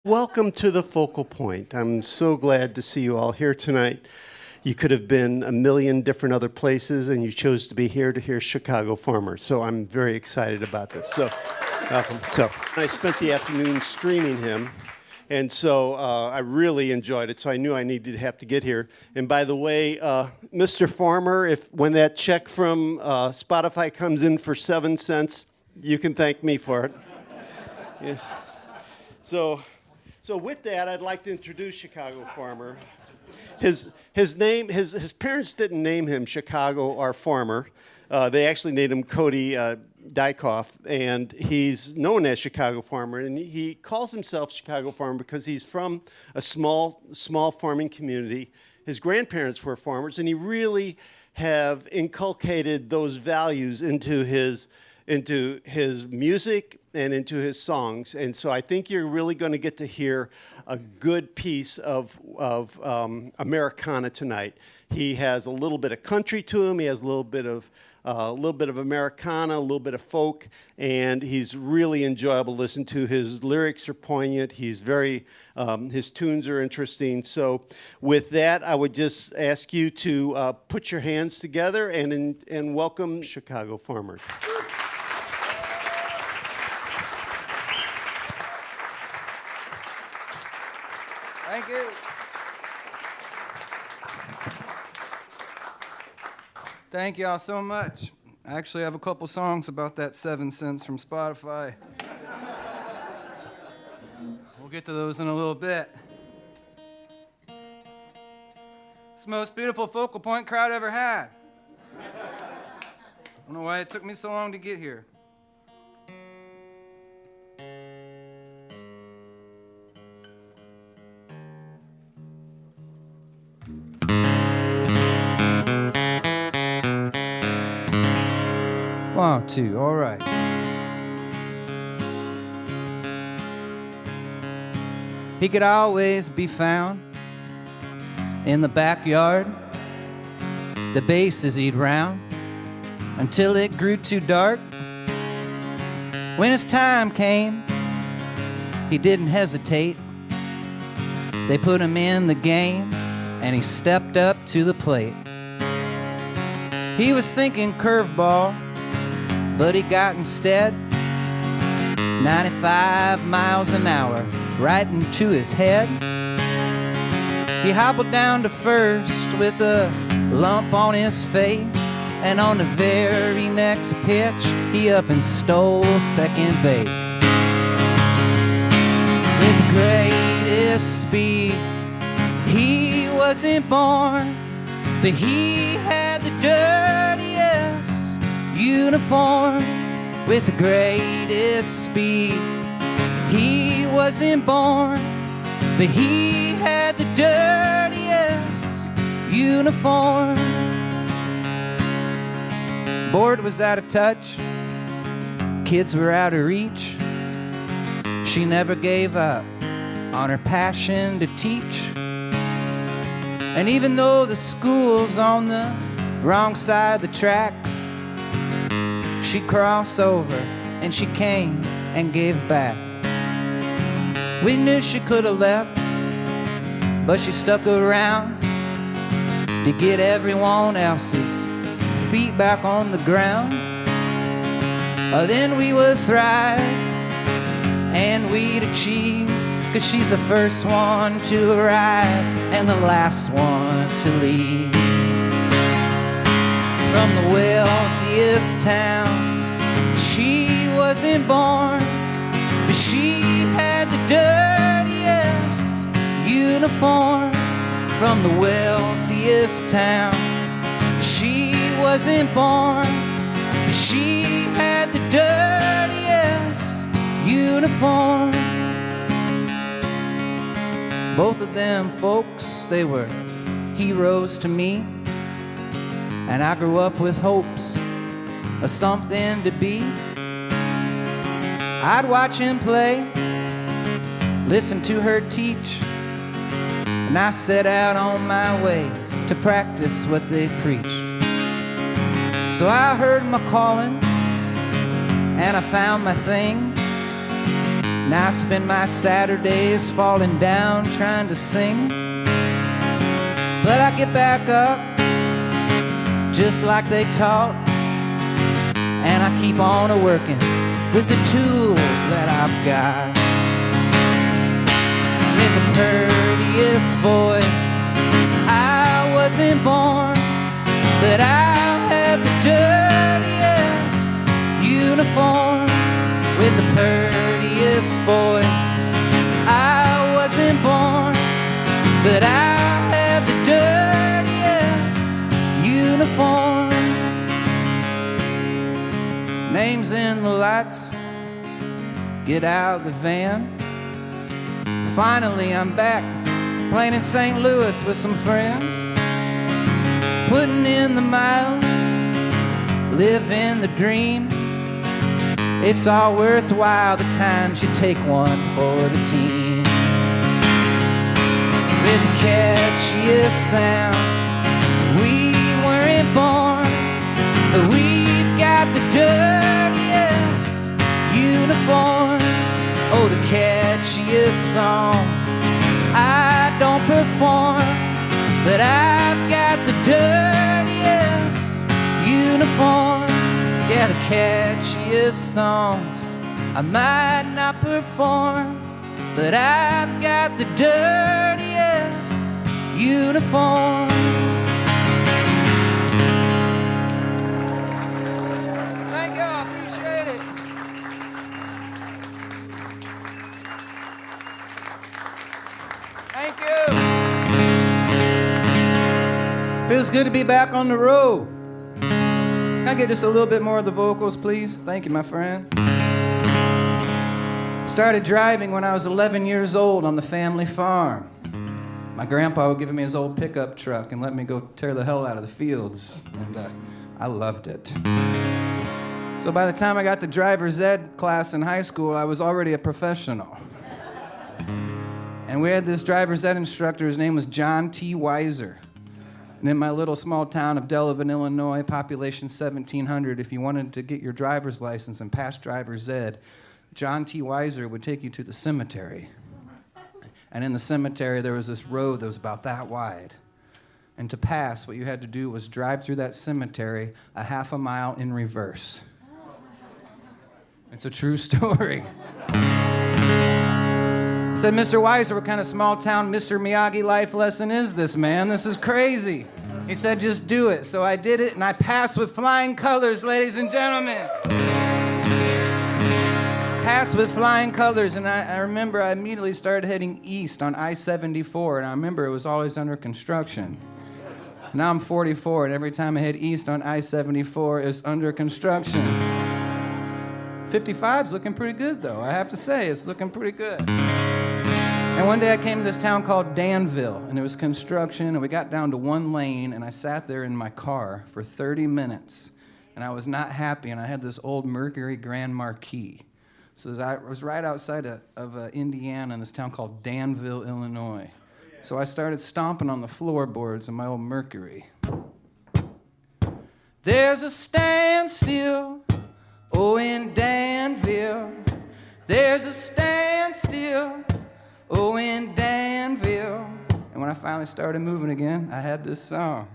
Welcome to the Focal Point. I'm so glad to see you all here tonight. You could have been a million different other places, and you chose to be here to hear Chicago Farmer. So I'm very excited about this. So, welcome. So I spent the afternoon streaming him, and so I really enjoyed it. So I knew I needed to have to get here. And by the way, Mr. Farmer, when that check from Spotify comes in for 7 cents, you can thank me for it. Yeah. So with that, I'd like to introduce Chicago Farmer. His parents didn't name him Chicago or Farmer. They actually named him Cody Diekhoff, and he's known as Chicago Farmer. And he calls himself Chicago Farmer because he's from a small farming community. His grandparents were farmers, and he really have inculcated those values into his music and into his songs. And so I think you're really going to get to hear a good piece of Americana tonight. He has a little bit of country to him. He has a little bit of Americana, a little bit of folk, and he's really enjoyable to listen to. His lyrics are poignant. He's his tunes are interesting. So with that, I would just ask you to put your hands together and welcome Chicago Farmer. Thank you. Thank y'all so much. I actually have a couple songs about that 7 cents from Spotify. We'll get to those in a little bit. It's the most beautiful Focal Point crowd ever had. I don't know why it took me so long to get here. One, two, all right. He could always be found in the backyard, the bases he'd round until it grew too dark. When his time came, he didn't hesitate. They put him in the game, and he stepped up to the plate. He was thinking curveball, but he got instead 95 miles an hour right into his head. He hobbled down to first with a lump on his face, and on the very next pitch, he up and stole second base. With greatest speed, he wasn't born, but he had the dirtiest uniform. With the greatest speed, he wasn't born, but he had the dirtiest uniform. Board was out of touch, kids were out of reach. She never gave up on her passion to teach. And even though the school's on the wrong side of the tracks, she crossed over and she came and gave back. We knew she could have left, but she stuck around to get everyone else's feet back on the ground. Then we would thrive and we'd achieve, 'cause she's the first one to arrive and the last one to leave. From the wealthiest town, she wasn't born, but she had the dirtiest uniform. From the wealthiest town, she wasn't born, but she had the dirtiest uniform. Both of them folks, they were heroes to me, and I grew up with hopes of something to be. I'd watch him play, listen to her teach, and I set out on my way to practice what they preach. So I heard my calling, and I found my thing. And I spend my Saturdays falling down trying to sing. But I get back up just like they taught, and I keep on a-working with the tools that I've got. With the prettiest voice, I wasn't born, but I have the dirtiest uniform. With the prettiest voice, I wasn't born, but I have the dirtiest uniform. Names in the lights, get out of the van. Finally I'm back, playing in St. Louis with some friends. Putting in the miles, living the dream. It's all worthwhile the times you take one for the team. With the catchiest sound, we weren't born, but we've got the dirtiest uniforms. Oh, the catchiest songs I don't perform, but I've got the dirtiest uniform. Yeah, the catchiest songs I might not perform, but I've got the dirtiest uniform. Thank you, I appreciate it. Thank you. Feels good to be back on the road. Can I get just a little bit more of the vocals, please? Thank you, my friend. Started driving when I was 11 years old on the family farm. My grandpa would give me his old pickup truck and let me go tear the hell out of the fields, and I loved it. So by the time I got to driver's ed class in high school, I was already a professional. And we had this driver's ed instructor, his name was John T. Weiser. And in my little small town of Delavan, Illinois, population 1,700, if you wanted to get your driver's license and pass driver's ed, John T. Weiser would take you to the cemetery. And in the cemetery, there was this road that was about that wide. And to pass, what you had to do was drive through that cemetery a half a mile in reverse. It's a true story. I said, Mr. Weiser, what kind of small town Mr. Miyagi life lesson is this, man? This is crazy. He said, just do it. So I did it, and I passed with flying colors, ladies and gentlemen. Passed with flying colors, and I remember I immediately started heading east on I-74, and I remember it was always under construction. Now I'm 44, and every time I head east on I-74, it's under construction. 55's looking pretty good, though. I have to say, it's looking pretty good. And one day I came to this town called Danville, and there was construction, and we got down to one lane, and I sat there in my car for 30 minutes, and I was not happy, and I had this old Mercury Grand Marquis. So I was right outside of Indiana in this town called Danville, Illinois. So I started stomping on the floorboards of my old Mercury. There's a standstill, oh, in Danville. There's a standstill, oh, in Danville. And when I finally started moving again, I had this song.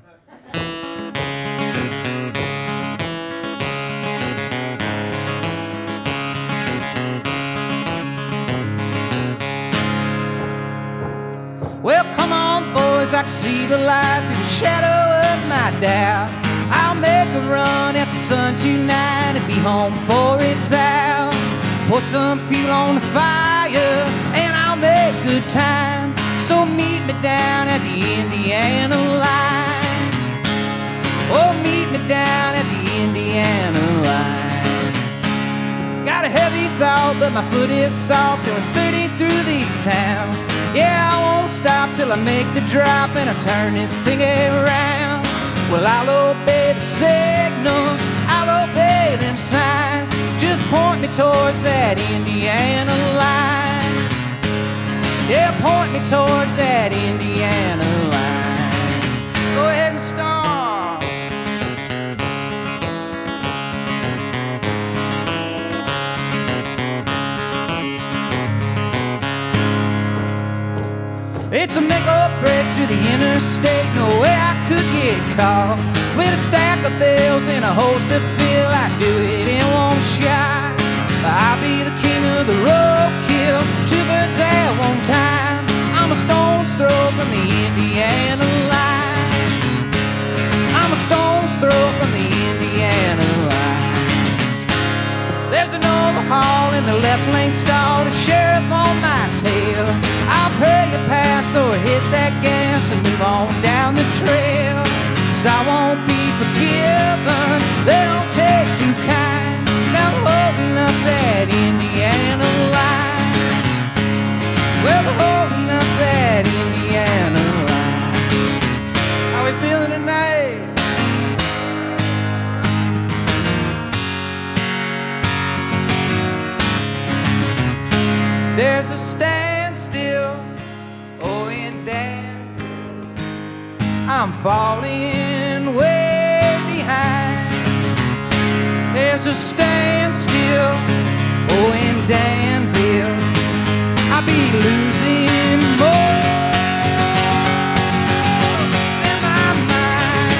Well, come on, boys, I can see the light through the shadow of my doubt. I'll make a run at the sun tonight and be home before it's out. Pour some fuel on the fire and I'll make good time. So meet me down at the Indiana line. Oh, meet me down at the Indiana line. Got a heavy thought, but my foot is soft, doing 30 through these towns. Yeah, I won't stop till I make the drop and I turn this thing around. Well, I'll obey the signals, I'll obey them signs. Just point me towards that Indiana line. Yeah, point me towards that Indiana line. Go ahead and start. It's a make or break to the interstate. No way I could get caught. With a stack of bills and a holster fill, I'd do it in one shot. I'll be the king of the roadkill, two birds at one time. I'm a stone's throw from the Indiana line. I'm a stone's throw from the Indiana line. There's an overhaul in the left lane stall, the sheriff on my tail. I'll pay a pass or hit that gas and move on down the trail. 'Cause I won't be forgiven, they don't take too kind. Now holding up that Indiana line. Well, they're holding up that Indiana line. How we feeling tonight? There's a standstill, oh, in Danville. I'm falling way behind. There's a standstill, oh, in Danville. I'll be losing more than my mind.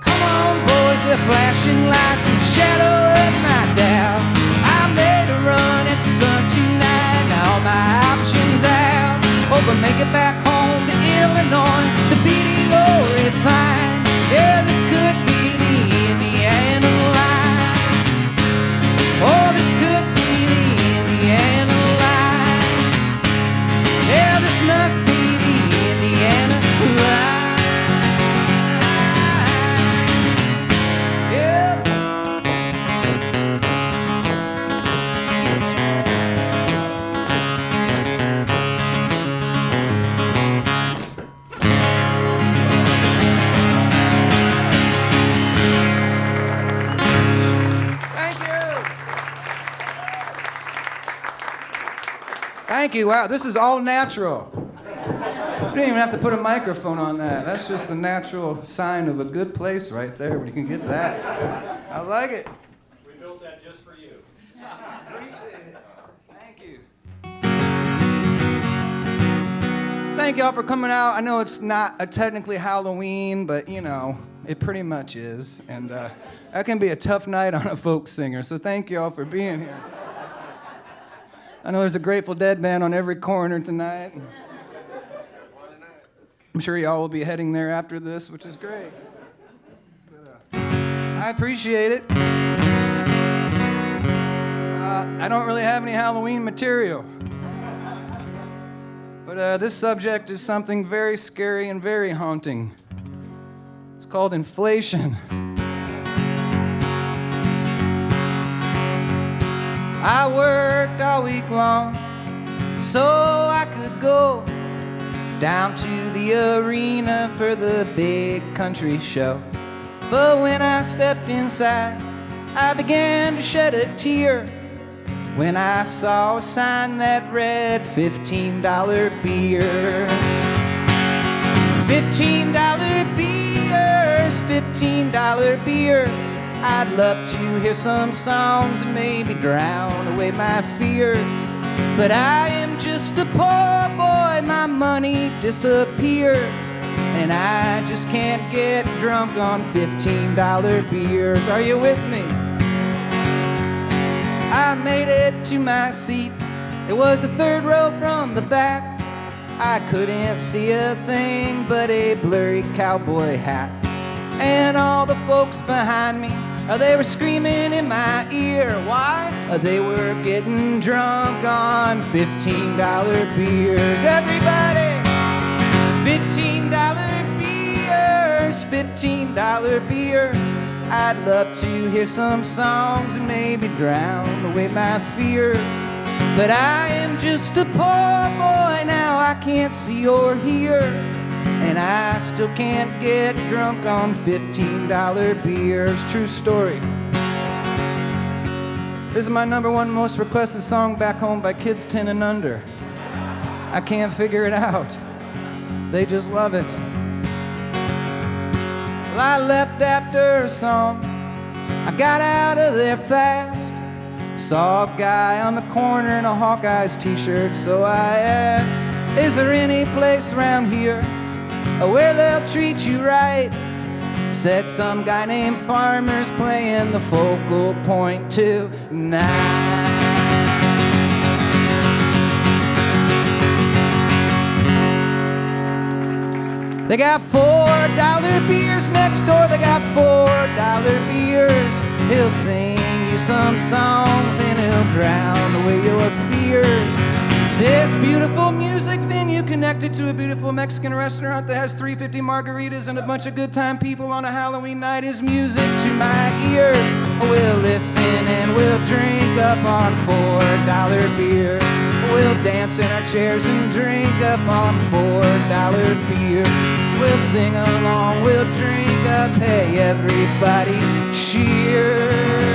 Come on, boys, they're flashing lights and shadow of my doubt. I made a run at the sun tonight, now all my options out. Hope I make it back home to Illinois, the beating or refined. Yeah, this could be the Indiana line. Oh, this could be the Indiana line. Yeah, this must be the Indiana line. Yeah. Thank you. Wow, this is all natural. You don't even have to put a microphone on that. That's just the natural sign of a good place right there when you can get that. I like it. We built that just for you. Appreciate it. Thank you. Thank y'all for coming out. I know it's not technically Halloween, but you know, it pretty much is. And that can be a tough night on a folk singer. So thank y'all for being here. I know there's a Grateful Dead band on every corner tonight. I'm sure y'all will be heading there after this, which is great. I appreciate it. I don't really have any Halloween material. But this subject is something very scary and very haunting. It's called inflation. I worked all week long so I could go down to the arena for the big country show. But when I stepped inside, I began to shed a tear when I saw a sign that read $15 beers. $15 beers, $15 beers. I'd love to hear some songs and maybe drown away my fears. But I am just a poor boy, my money disappears. And I just can't get drunk on $15 beers. Are you with me? I made it to my seat. It was the third row from the back. I couldn't see a thing but a blurry cowboy hat. And all the folks behind me, they were screaming in my ear. Why? They were getting drunk on $15 beers. Everybody! $15 beers, $15 beers. I'd love to hear some songs and maybe drown away my fears. But I am just a poor boy now, I can't see or hear. And I still can't get drunk on $15 beers. True story. This is my #1 most requested song back home by kids 10 and under. I can't figure it out. They just love it. Well, I left after a song. I got out of there fast. Saw a guy on the corner in a Hawkeyes t-shirt, so I asked, Is there any place around here where they'll treat you right? Said some guy named Farmer's playing the focal point tonight. They got $4 beers next door, they got $4 beers. He'll sing you some songs and he'll drown away your fears. This beautiful music venue connected to a beautiful Mexican restaurant that has 350 margaritas and a bunch of good time people on a Halloween night is music to my ears. We'll listen and we'll drink up on $4 beers. We'll dance in our chairs and drink up on $4 beers. We'll sing along, we'll drink up, hey everybody, cheers.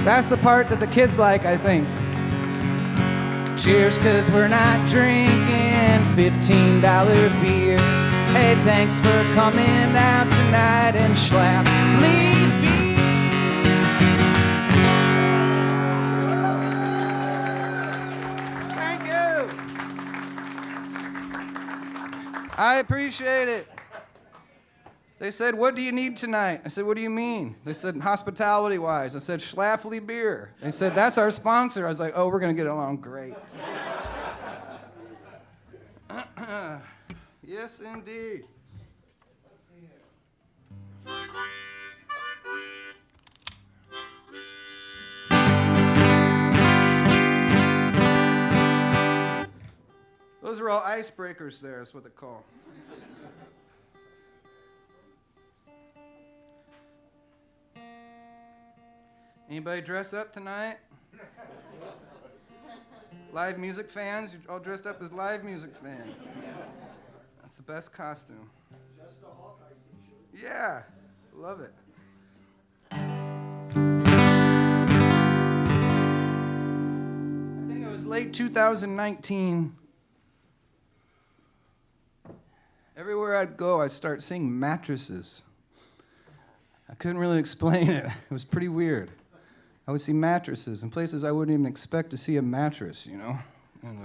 That's the part that the kids like, I think. Cheers, 'cause we're not drinking $15 beers. Hey, thanks for coming out tonight and schlap, leave me. Thank you. I appreciate it. They said, what do you need tonight? I said, what do you mean? They said, hospitality-wise. I said, Schlafly beer. They said, that's our sponsor. I was like, oh, we're going to get along great. Yes, indeed. Those are all icebreakers there, is what they call. Anybody dress up tonight? Live music fans? You're all dressed up as live music fans. That's the best costume. Just a Hawkeye t-shirt. Yeah, love it. I think it was late 2019. Everywhere I'd go, I'd start seeing mattresses. I couldn't really explain it. It was pretty weird. I would see mattresses in places I wouldn't even expect to see a mattress, you know? And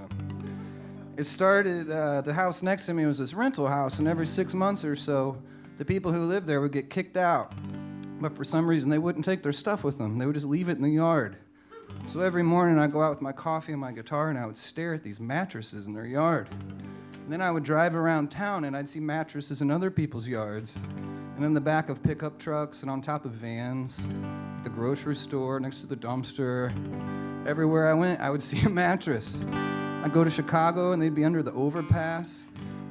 it started, the house next to me was this rental house, and every 6 months or so, the people who lived there would get kicked out. But for some reason, they wouldn't take their stuff with them. They would just leave it in the yard. So every morning, I'd go out with my coffee and my guitar, and I would stare at these mattresses in their yard. And then I would drive around town, and I'd see mattresses in other people's yards. And in the back of pickup trucks and on top of vans, at the grocery store, next to the dumpster. Everywhere I went, I would see a mattress. I'd go to Chicago and they'd be under the overpass.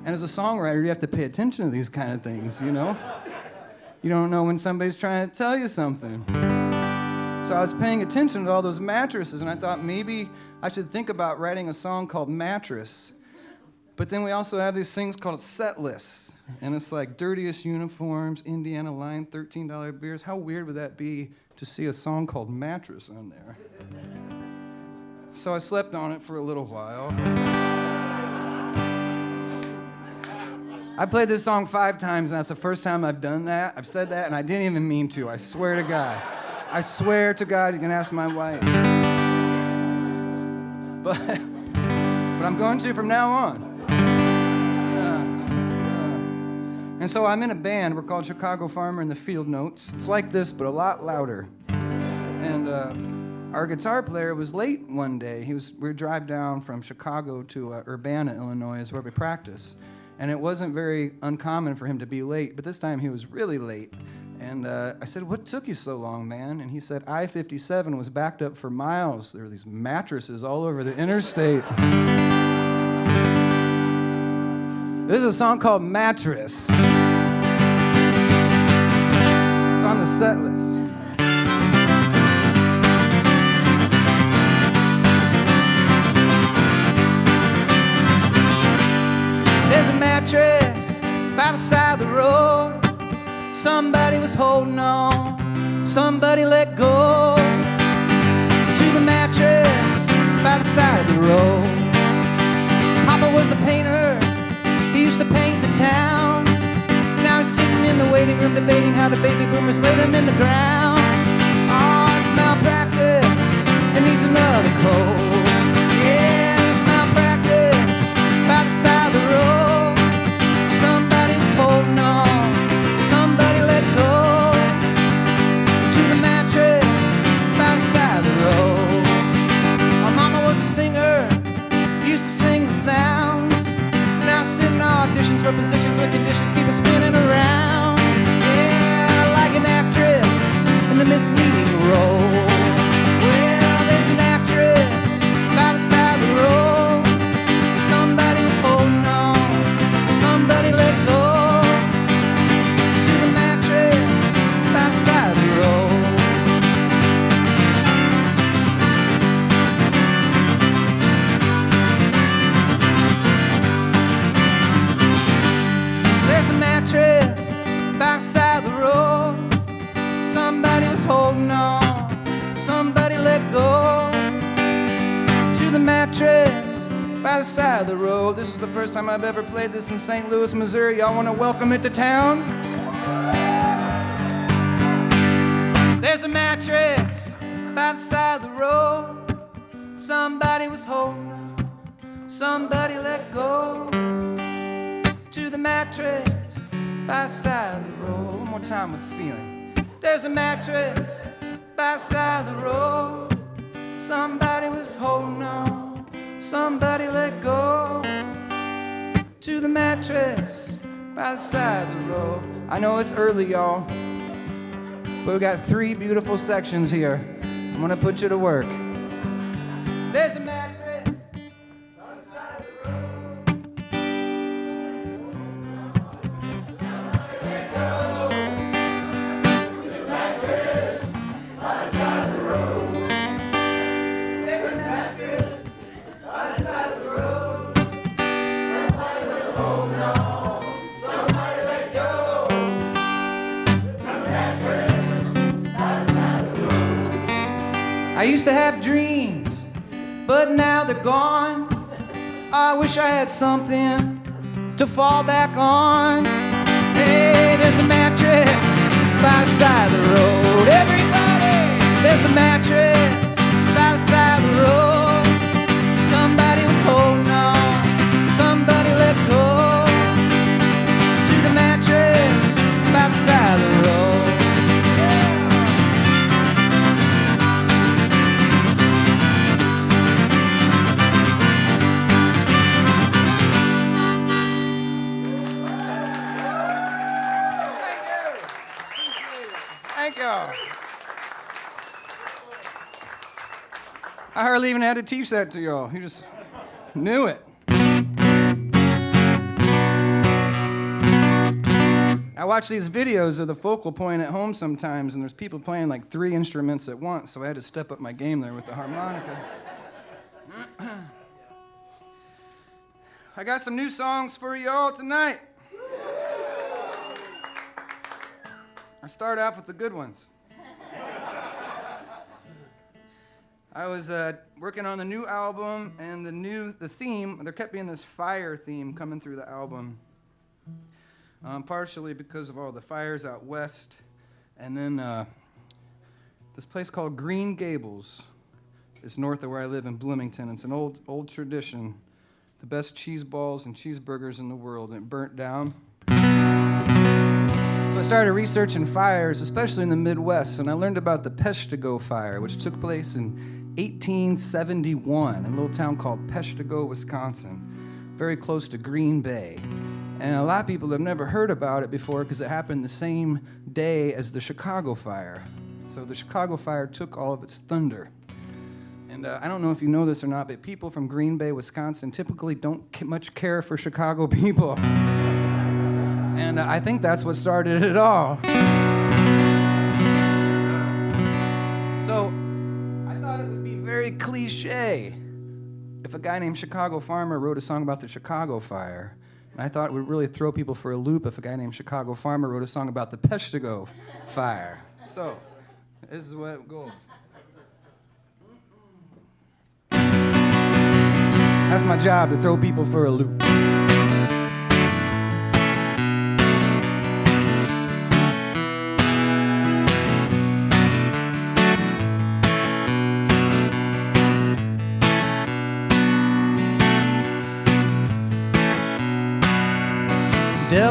And as a songwriter, you have to pay attention to these kind of things, you know? You don't know when somebody's trying to tell you something. So I was paying attention to all those mattresses, and I thought maybe I should think about writing a song called Mattress. But then we also have these things called set lists. And it's like dirtiest uniforms, Indiana line, $13 beers. How weird would that be to see a song called Mattress on there? So I slept on it for a little while. I played this song 5 times, and that's the first time I've done that. I've said that, and I didn't even mean to. I swear to God. I swear to God, you can ask my wife. But I'm going to from now on. And so I'm in a band. We're called Chicago Farmer and the Field Notes. It's like this, but a lot louder. And our guitar player was late one day. We would drive down from Chicago to Urbana, Illinois, is where we practice. And it wasn't very uncommon for him to be late, but this time he was really late. And I said, what took you so long, man? And he said, I-57 was backed up for miles. There were these mattresses all over the interstate. This is a song called Mattress. It's on the set list. There's a mattress by the side of the road. Somebody was holding on. Somebody let go to the mattress by the side of the road. Papa was a painter. He used to paint the town. Now he's sitting in the waiting room debating how the baby boomers laid him in the ground. Oh, it's malpractice. cold. Yeah, it was malpractice by the side of the road. Somebody was holding on, somebody let go to the mattress by the side of the road. My mama was a singer, used to sing the sounds. Now sitting auditions for positions with conditions keep us spinning around. Yeah, like an actress in the misleading role. Well, there's an actress by the side of the road. Somebody was holding on, somebody let go to the mattress by the side of the road. There's a mattress by the side of the road. Somebody was holding on, somebody let go to the mattress by the side of the road. This is the first time I've ever played this in St. Louis, Missouri. Y'all want to welcome it to town? There's a mattress by the side of the road. Somebody was holding on, somebody let go to the mattress by the side of the road. One more time with feeling. There's a mattress by the side of the road. Somebody was holding on, somebody let go to the mattress by the side of the road. I know it's early, y'all, but we got 3 beautiful sections here. I'm gonna put you to work. There's a mattress by the side of the road. Somebody let go to the mattress by the side of the road. There's a mattress by the side of the road. Somebody was holding on, somebody let go to the mattress by the side of the road. I used to have dreams, but now they're gone. I wish I had something to fall back on. Hey, there's a mattress by the side of the road. Everybody, there's a mattress by the side of the road. Somebody was holding on, somebody let go to the mattress by the side of the road. Thank you. I hardly even had to teach that to y'all. You just knew it. I watch these videos of the focal point at home sometimes, and there's people playing like 3 instruments at once, so I had to step up my game there with the harmonica. I got some new songs for y'all tonight. I start off with the good ones. I was working on the new album, and the theme, there kept being this fire theme coming through the album, partially because of all the fires out west, and then this place called Green Gables is north of where I live in Bloomington. It's an old tradition, the best cheese balls and cheeseburgers in the world, and it burnt down. So I started researching fires, especially in the Midwest, and I learned about the Peshtigo fire, which took place in 1871 in a little town called Peshtigo, Wisconsin, very close to Green Bay. And a lot of people have never heard about it before because it happened the same day as the Chicago fire. So the Chicago fire took all of its thunder. And I don't know if you know this or not, but people from Green Bay, Wisconsin typically don't much care for Chicago people. And I think that's what started it all. So I thought it would be very cliche if a guy named Chicago Farmer wrote a song about the Chicago fire. And I thought it would really throw people for a loop if a guy named Chicago Farmer wrote a song about the Peshtigo fire. So this is what it goes. That's my job, to throw people for a loop.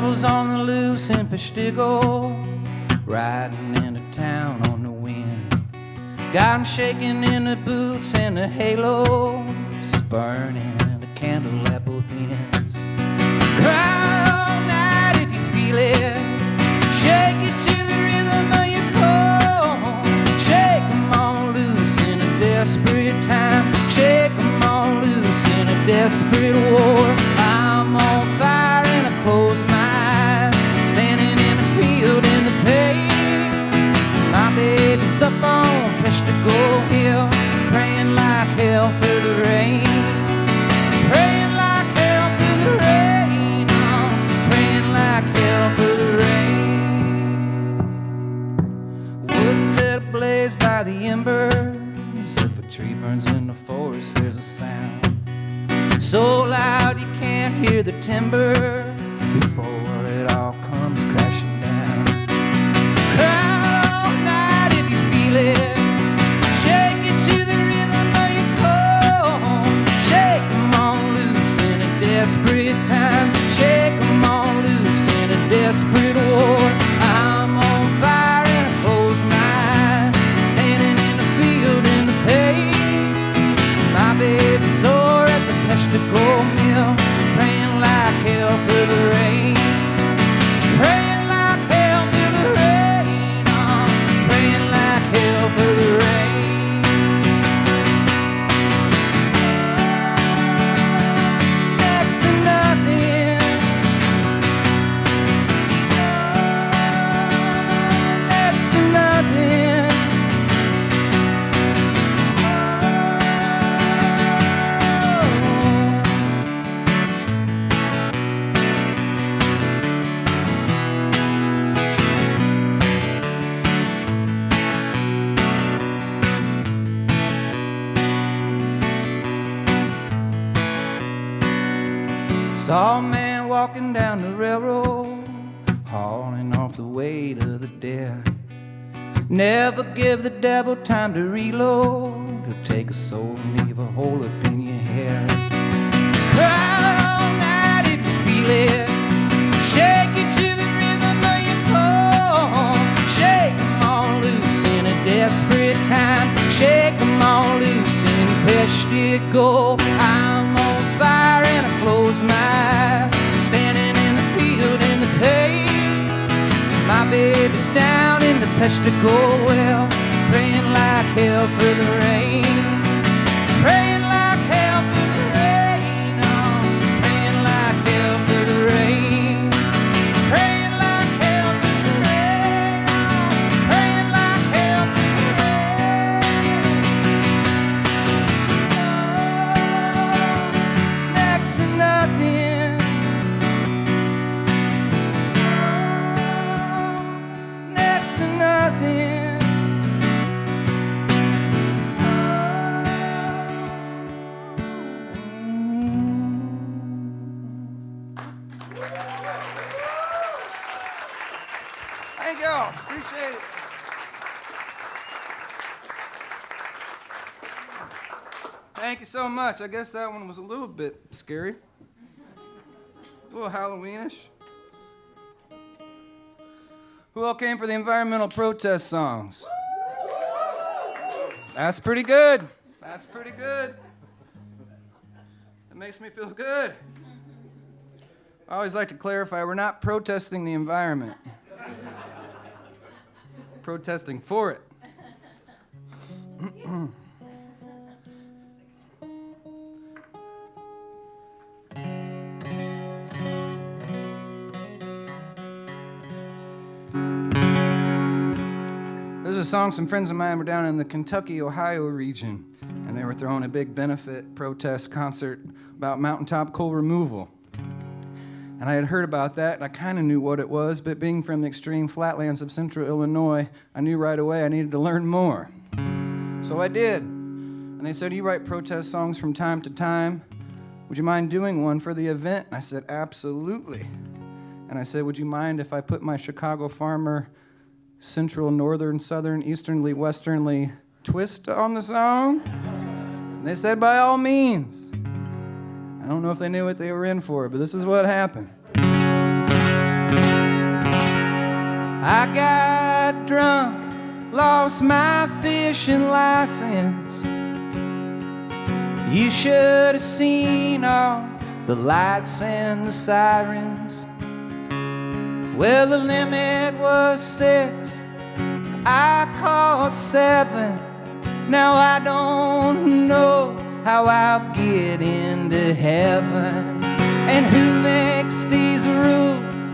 Rebels on the loose in Peshtigo, riding into town on the wind. Got 'em shaking in the boots and the halos, burning a candle at both ends. Cry all night if you feel it, shake it to the rhythm of your core. Shake 'em all loose in a desperate time, shake 'em all loose in a desperate war. I'm on fire and I close my eyes, standing in the field in the pain. My baby's up on Peshtigo Hill, praying like hell for the rain. Praying like hell for the rain, oh, praying like hell for the rain. Wood set ablaze by the embers, if a tree burns in the forest there's a sound so loud you can't hear the timber before it all comes crashing down. Cry all night if you feel it, shake it to the rhythm of your core. Shake 'em all loose in a desperate time, shake 'em all loose in a desperate war. I'm on fire and I close my eyes, standing in the field in the pain. My baby's sore at the Peshtigo mill, praying like hell for the rain. Praying like hell for the rain, oh, praying like hell for the rain. Next to nothing, next to nothing. Saw a man walking down the railroad, hauling off the weight of the dead. Never give the devil time to reload, he'll take a soul and leave a hole up in your head. Cry all night if you feel it, shake it to the rhythm of your core. Shake 'em all loose in a desperate time, shake 'em all loose in Peshtigo. I'm on fire and I close my eyes, standing in the field in the pain. My baby's down in the Peshtigo well, praying like hell for the rain. Praying like hell for the rain, oh, praying like hell for the rain. Praying like hell for the rain, oh, praying like hell for the rain. Oh, next to nothing. Oh, next to nothing. Thank y'all. Appreciate it. Thank you so much. I guess that one was a little bit scary. A little Halloweenish. Who all came for the environmental protest songs? That's pretty good. That's pretty good. It makes me feel good. I always like to clarify, we're not protesting the environment. Protesting for it. There's a song some friends of mine were down in the Kentucky, Ohio region, and they were throwing a big benefit protest concert about mountaintop coal removal. And I had heard about that, and I kind of knew what it was, but being from the extreme flatlands of central Illinois, I knew right away I needed to learn more. So I did. And they said, you write protest songs from time to time. Would you mind doing one for the event? And I said, absolutely. And I said, would you mind if I put my Chicago farmer central, northern, southern, easternly, westernly twist on the song? And they said, by all means. I don't know if they knew what they were in for, but this is what happened. I got drunk, lost my fishing license. You should have seen all the lights and the sirens. Well, the limit was 6, I called 7. Now I don't know how I'll get into heaven. And who makes these rules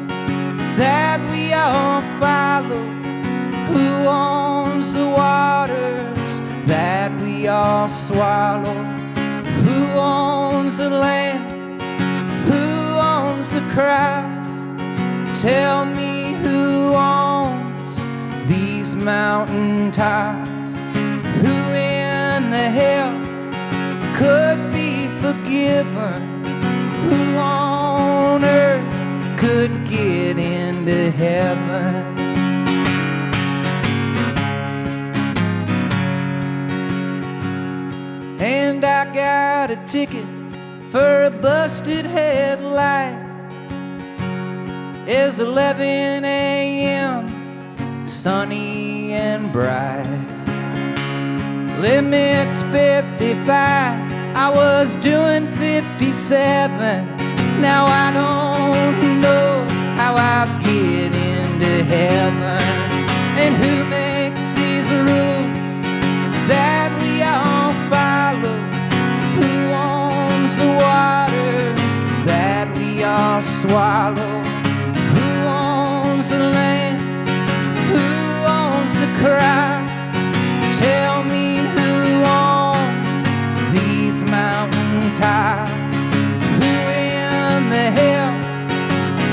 that we all follow? Who owns the waters that we all swallow? Who owns the land? Who owns the crops? Tell me who owns these mountain tops? Who in the hell could be forgiven? Who on earth could get into heaven? And I got a ticket for a busted headlight. It's 11 a.m., sunny and bright. Limit's 55, I was doing 57. Now I don't know how I'll get into heaven. And who makes these rules that we all follow? Who owns the waters that we all swallow? Who owns the land? Who owns the crops? Tell me who owns these mountain tops? Who in the hell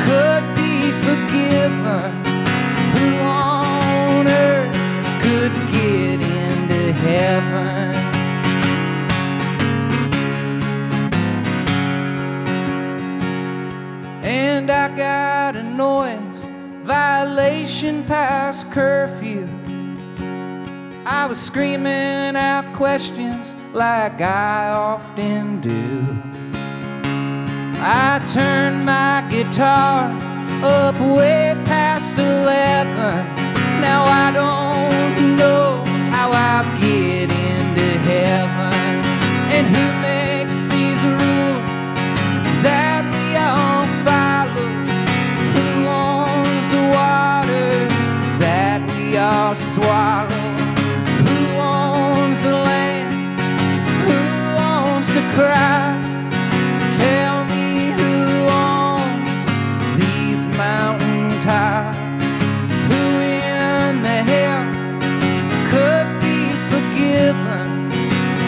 could be forgiven? Who on earth could get into heaven? And I got a noise violation past curfew. I was screaming out questions like I often do. I turned my guitar up way past 11. Now I don't know how I'll get into heaven. And who makes these rules that we all follow? Who owns the waters that we all swallow? Who owns the land? Who owns the crops? Tell me who owns these mountain tops? Who in the hell could be forgiven?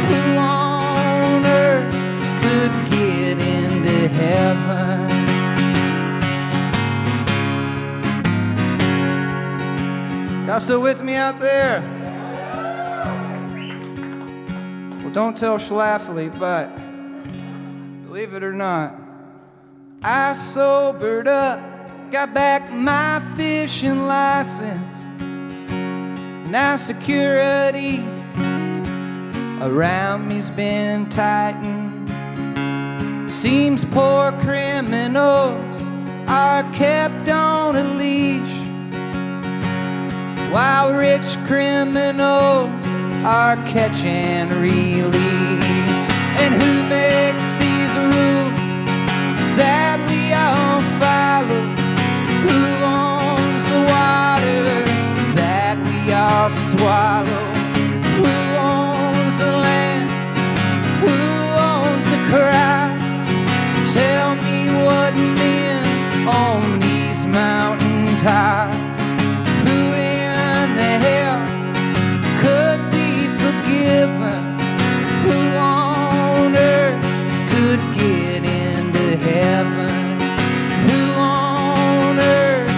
Who on earth could get into heaven? Y'all still with me out there? Well, don't tell Schlafly, but believe it or not, I sobered up, got back my fishing license. Now security around me's been tightened. Seems poor criminals are kept on a leash, while rich criminals are catch and release. And who makes these rules that we all follow? Who owns the waters that we all swallow? Who owns the land? Who owns the crops? Tell me what men own these mountain tops? Who in the hell could be forgiven? Who on earth could get into heaven? Who on earth?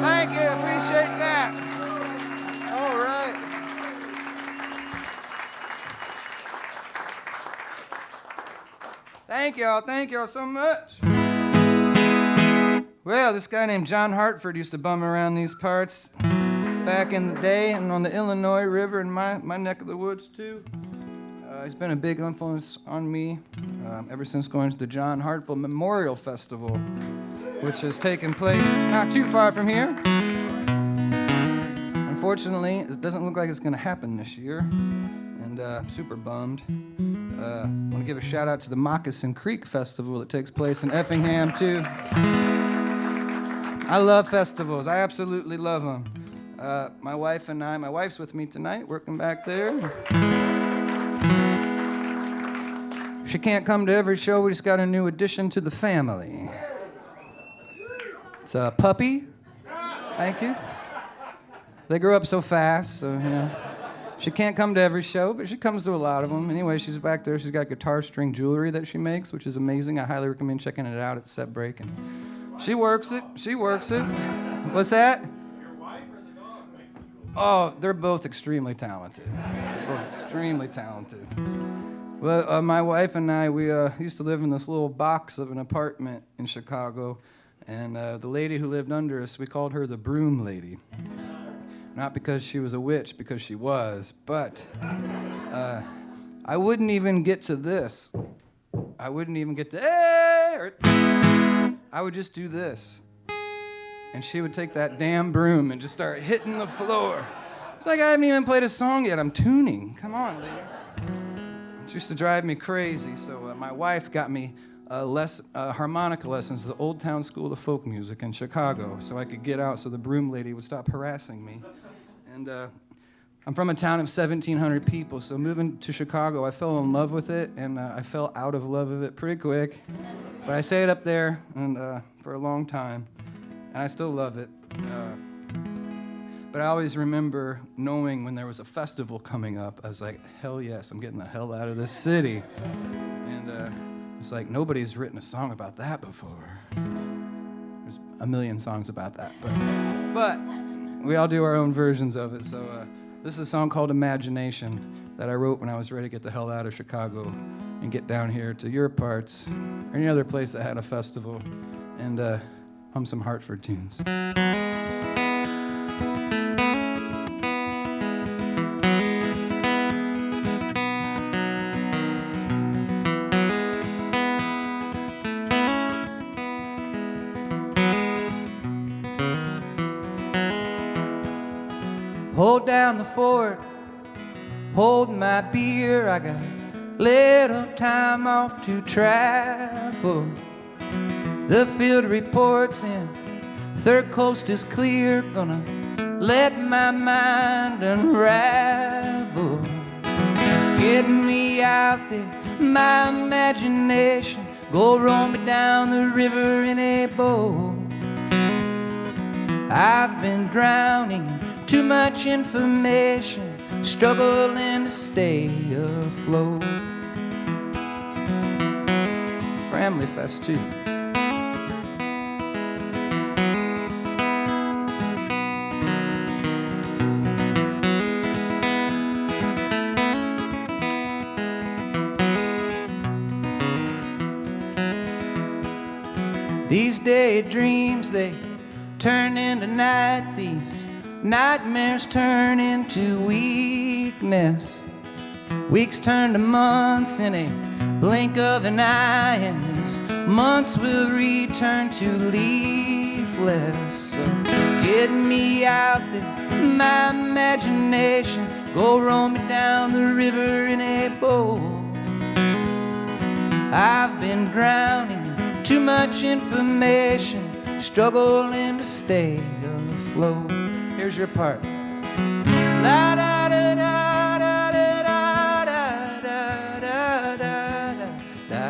Thank you, appreciate that. All right. Thank y'all so much. Well, this guy named John Hartford used to bum around these parts back in the day and on the Illinois River in my neck of the woods too. He's been a big influence on me ever since going to the John Hartford Memorial Festival, which has taken place not too far from here. Unfortunately, it doesn't look like it's going to happen this year, and I'm super bummed. I want to give a shout out to the Moccasin Creek Festival that takes place in Effingham, too. I love festivals. I absolutely love them. My wife and I, my wife's with me tonight, working back there. She can't come to every show. We just got a new addition to the family. It's a puppy. Thank you. They grew up so fast, so, you know. She can't come to every show, but she comes to a lot of them. Anyway, she's back there. She's got guitar string jewelry that she makes, which is amazing. I highly recommend checking it out at Set Break. And she works it. She works it. What's that? Your wife or the dog makes the jewelry? Oh, they're both extremely talented. They're both extremely talented. Well, my wife and I, we used to live in this little box of an apartment in Chicago, and the lady who lived under us, we called her the Broom Lady. Not because she was a witch, because she was, but I wouldn't even get to this. I wouldn't even get to, hey! Or, I would just do this. And she would take that damn broom and just start hitting the floor. It's like I haven't even played a song yet. I'm tuning. Come on, lady. It used to drive me crazy, so my wife got me harmonica lessons at the Old Town School of Folk Music in Chicago, so I could get out so the broom lady would stop harassing me. And I'm from a town of 1,700 people, so moving to Chicago, I fell in love with it, and I fell out of love of it pretty quick. But I stayed up there and for a long time, and I still love it. But I always remember knowing when there was a festival coming up, I was like, hell yes, I'm getting the hell out of this city. And it's like, nobody's written a song about that before. There's a million songs about that, but we all do our own versions of it. So this is a song called Imagination that I wrote when I was ready to get the hell out of Chicago and get down here to your parts or any other place that had a festival and hum some Hartford tunes. Hold down the fort, hold my beer. I got little time off to travel. The field reports in, third coast is clear. Gonna let my mind unravel. Get me out there, my imagination. Go roll me down the river in a boat. I've been drowning in too much information, struggling to stay afloat. Family Fest too. These daydreams, they turn into night thieves. Nightmares turn into weakness. Weeks turn to months in a blink of an eye, and these months will return to leafless. So get me out there, my imagination. Go roll me down the river in a boat. I've been drowning in too much information, struggling to stay afloat. Here's your part. La da da da da da da da da da da da.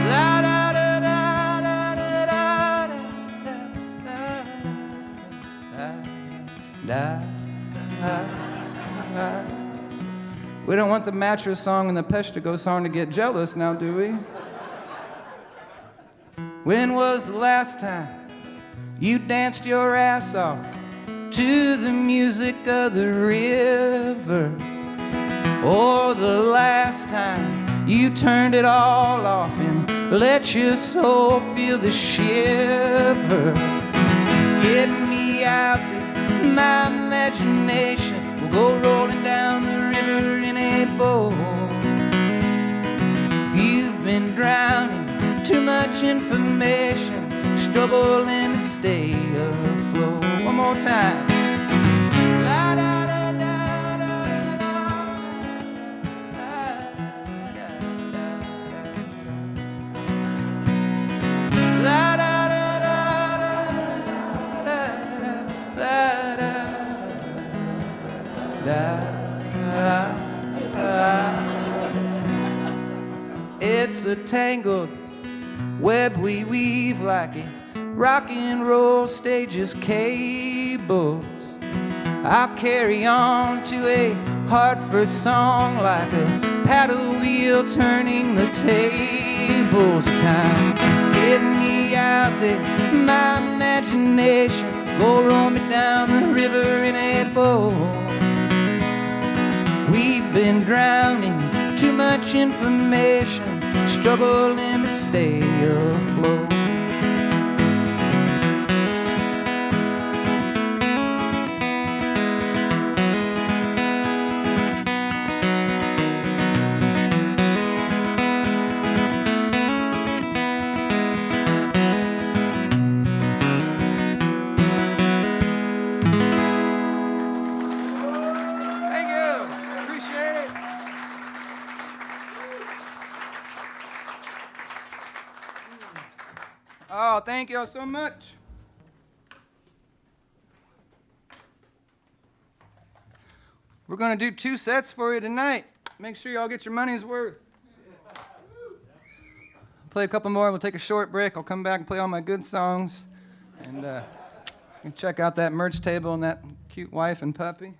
La da da da da da da da da. We don't want the mattress song and the Peshtigo song to get jealous now, do we? When was the last time you danced your ass off to the music of the river? Or the last time you turned it all off and let your soul feel the shiver? Get me out there, my imagination will go rolling down boat. If you've been drowning, too much information, struggling to stay afloat. One more time. La da da da da da la da da da It's a tangled web we weave like a rock and roll stage's cables. I'll carry on to a Hartford song like a paddle wheel turning the tables. Time, get me out there, my imagination, go roll me down the river in a boat. We've been drowning, too much information, struggling to stay afloat. Thank you. Appreciate it. Oh, thank you so much. We're going to do 2 sets for you tonight. Make sure y'all get your money's worth. Play a couple more. We'll take a short break. I'll come back and play all my good songs. And you can check out that merch table and that cute wife and puppy.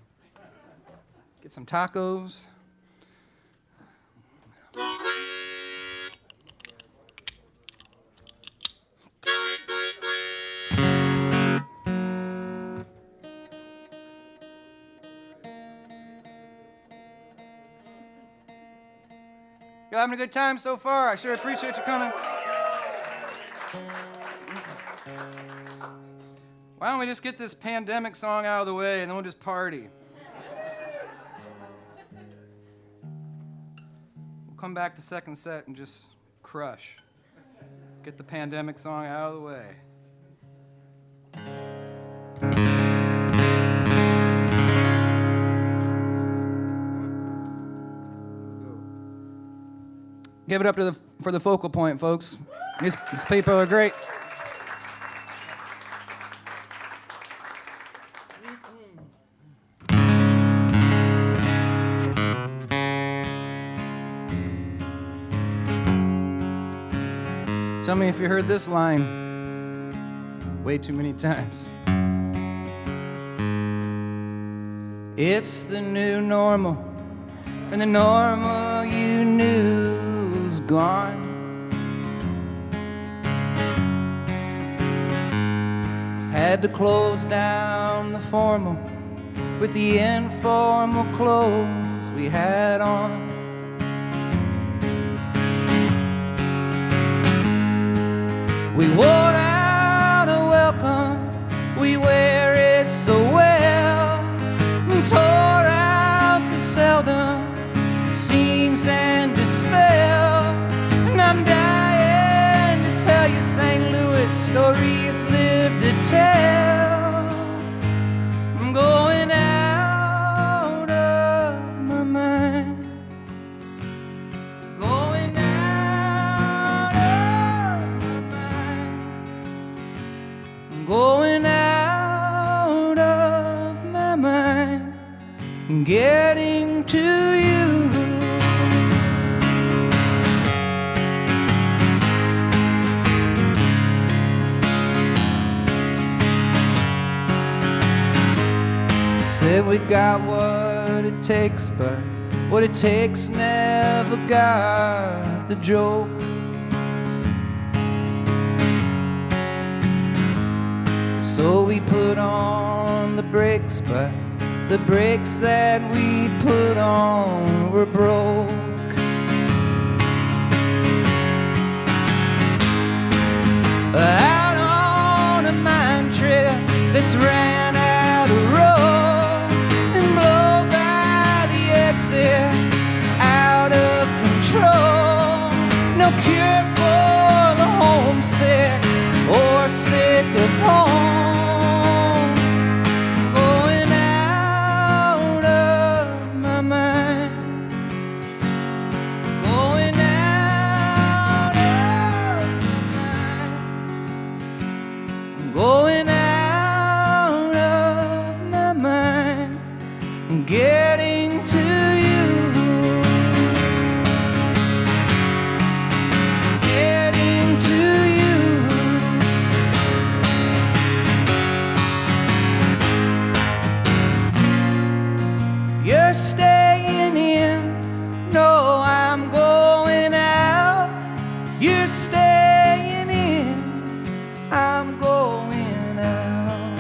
Get some tacos. You having a good time so far? I sure appreciate you coming. Why don't we just get this pandemic song out of the way and then we'll just party? We'll come back to second set and just crush. Get the pandemic song out of the way. Give it up for the focal point, folks. These people are great. Tell me if you heard this line way too many times. It's the new normal, and the normal you knew is gone. Had to close down the formal with the informal clothes we had on. We wore out a welcome, we wear it so well, and tore out the seldom scenes and dispel. And I'm dying to tell you St. Louis stories lived to tell. I'm going out of my mind, going out of my mind, I'm going out of my mind, getting to you. Said we got what it takes, but what it takes never got the joke. So we put on the brakes, but the brakes that we put on were broke. Out on a mine trail, this ran out of road, and blow by the exits, no cure for the homesick or sick of home. I'm going out of my mind. Going out of my mind. I'm going out of my mind. I'm getting to you. Getting to you. You're staying in. No, I'm going out. You're staying in. I'm going out.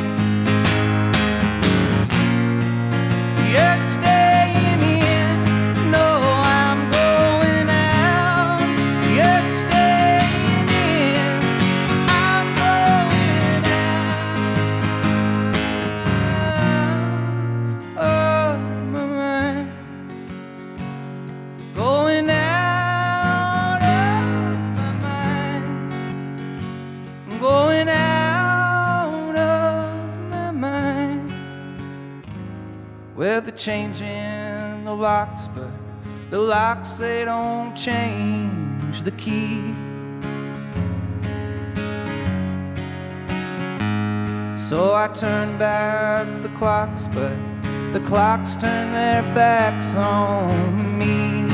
You're staying in. No, I'm going out. You're staying in. I'm going out of my mind. Going out of my mind. I'm going out of my mind. Well, they're changing the locks, but the locks, they don't change the key. So I turn back the clocks, but the clocks turn their backs on me.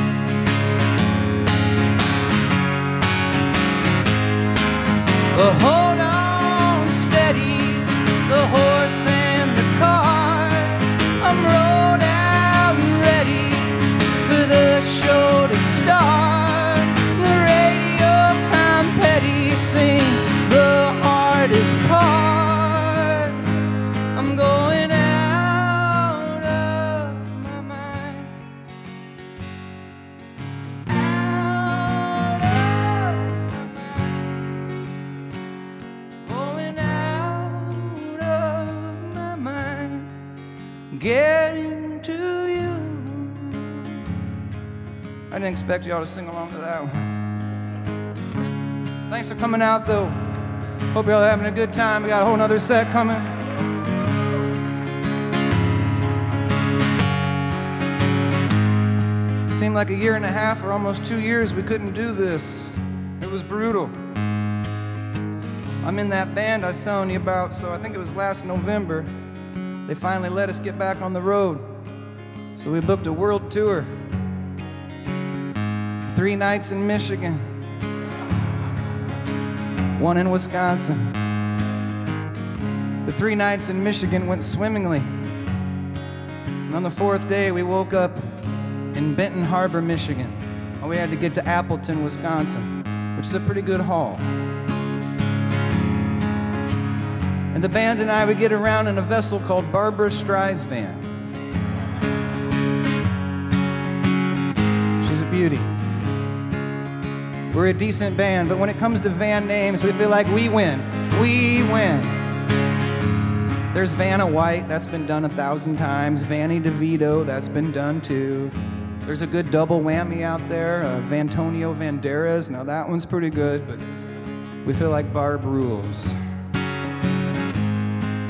Well, hold on steady, the horse and the cart. I'm rode out and ready for the show to start. The radio Tom Petty sings the hardest part. I'm going out of my mind. Out of my mind. Going out of my mind. Getting to you. I didn't expect y'all to sing along to that one. Thanks for coming out, though. Hope y'all are having a good time. We got a whole nother set coming. Seemed like a year and a half or almost 2 years we couldn't do this. It was brutal. I'm in that band I was telling you about, so I think it was last November. They finally let us get back on the road. So we booked a world tour. 3 nights in Michigan, 1 in Wisconsin. The 3 nights in Michigan went swimmingly. And on the 4th day, we woke up in Benton Harbor, Michigan. And we had to get to Appleton, Wisconsin, which is a pretty good haul. And the band and I would get around in a vessel called Barbara Strai's van. She's a beauty. We're a decent band, but when it comes to van names, we feel like we win. We win. There's Vanna White, that's been done 1,000 times. Vanny DeVito, that's been done too. There's a good double whammy out there, Vantonio Banderas. Now that one's pretty good, but we feel like Barb rules.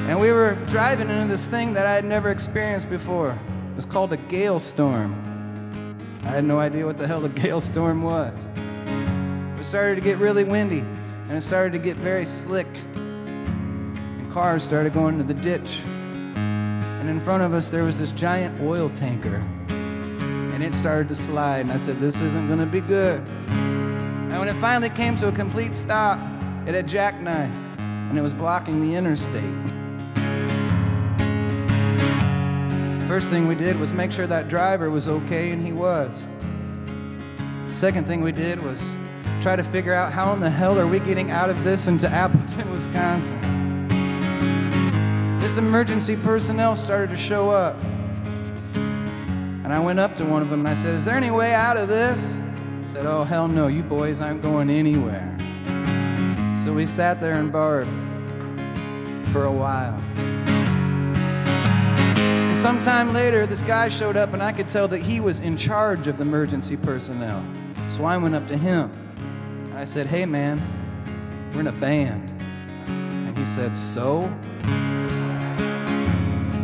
And we were driving into this thing that I had never experienced before. It was called a gale storm. I had no idea what the hell a gale storm was. It started to get really windy, and it started to get very slick. And cars started going into the ditch. And in front of us, there was this giant oil tanker. And it started to slide, and I said, this isn't gonna be good. And when it finally came to a complete stop, it had jackknifed, and it was blocking the interstate. First thing we did was make sure that driver was okay, and he was. Second thing we did was try to figure out how in the hell are we getting out of this into Appleton, Wisconsin. This emergency personnel started to show up. And I went up to one of them and I said, is there any way out of this? He said, oh, hell no, you boys aren't going anywhere. So we sat there and borrowed for a while. And sometime later, this guy showed up and I could tell that he was in charge of the emergency personnel. So I went up to him I said, hey man, we're in a band. And he said, so?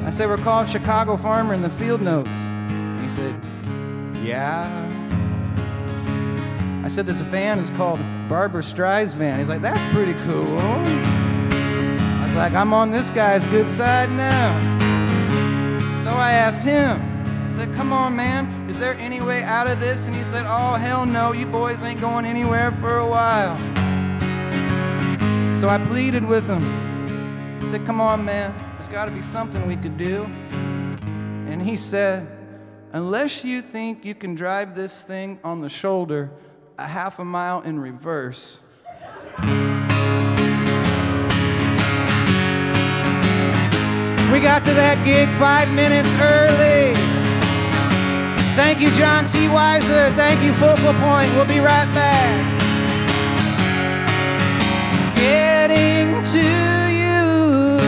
I said, we're called Chicago Farmer in the Field Notes. And he said, yeah. I said, this band is called Barbra Streisand. He's like, that's pretty cool. I was like, I'm on this guy's good side now. So I asked him, I said, come on, man, is there any way out of this? And he said, oh, hell no, you boys ain't going anywhere for a while. So I pleaded with him. I said, come on, man, there's got to be something we could do. And he said, unless you think you can drive this thing on the shoulder a half a mile in reverse. We got to that gig 5 minutes early. Thank you, John T. Weiser. Thank you, Focal Point. We'll be right back. Getting to you.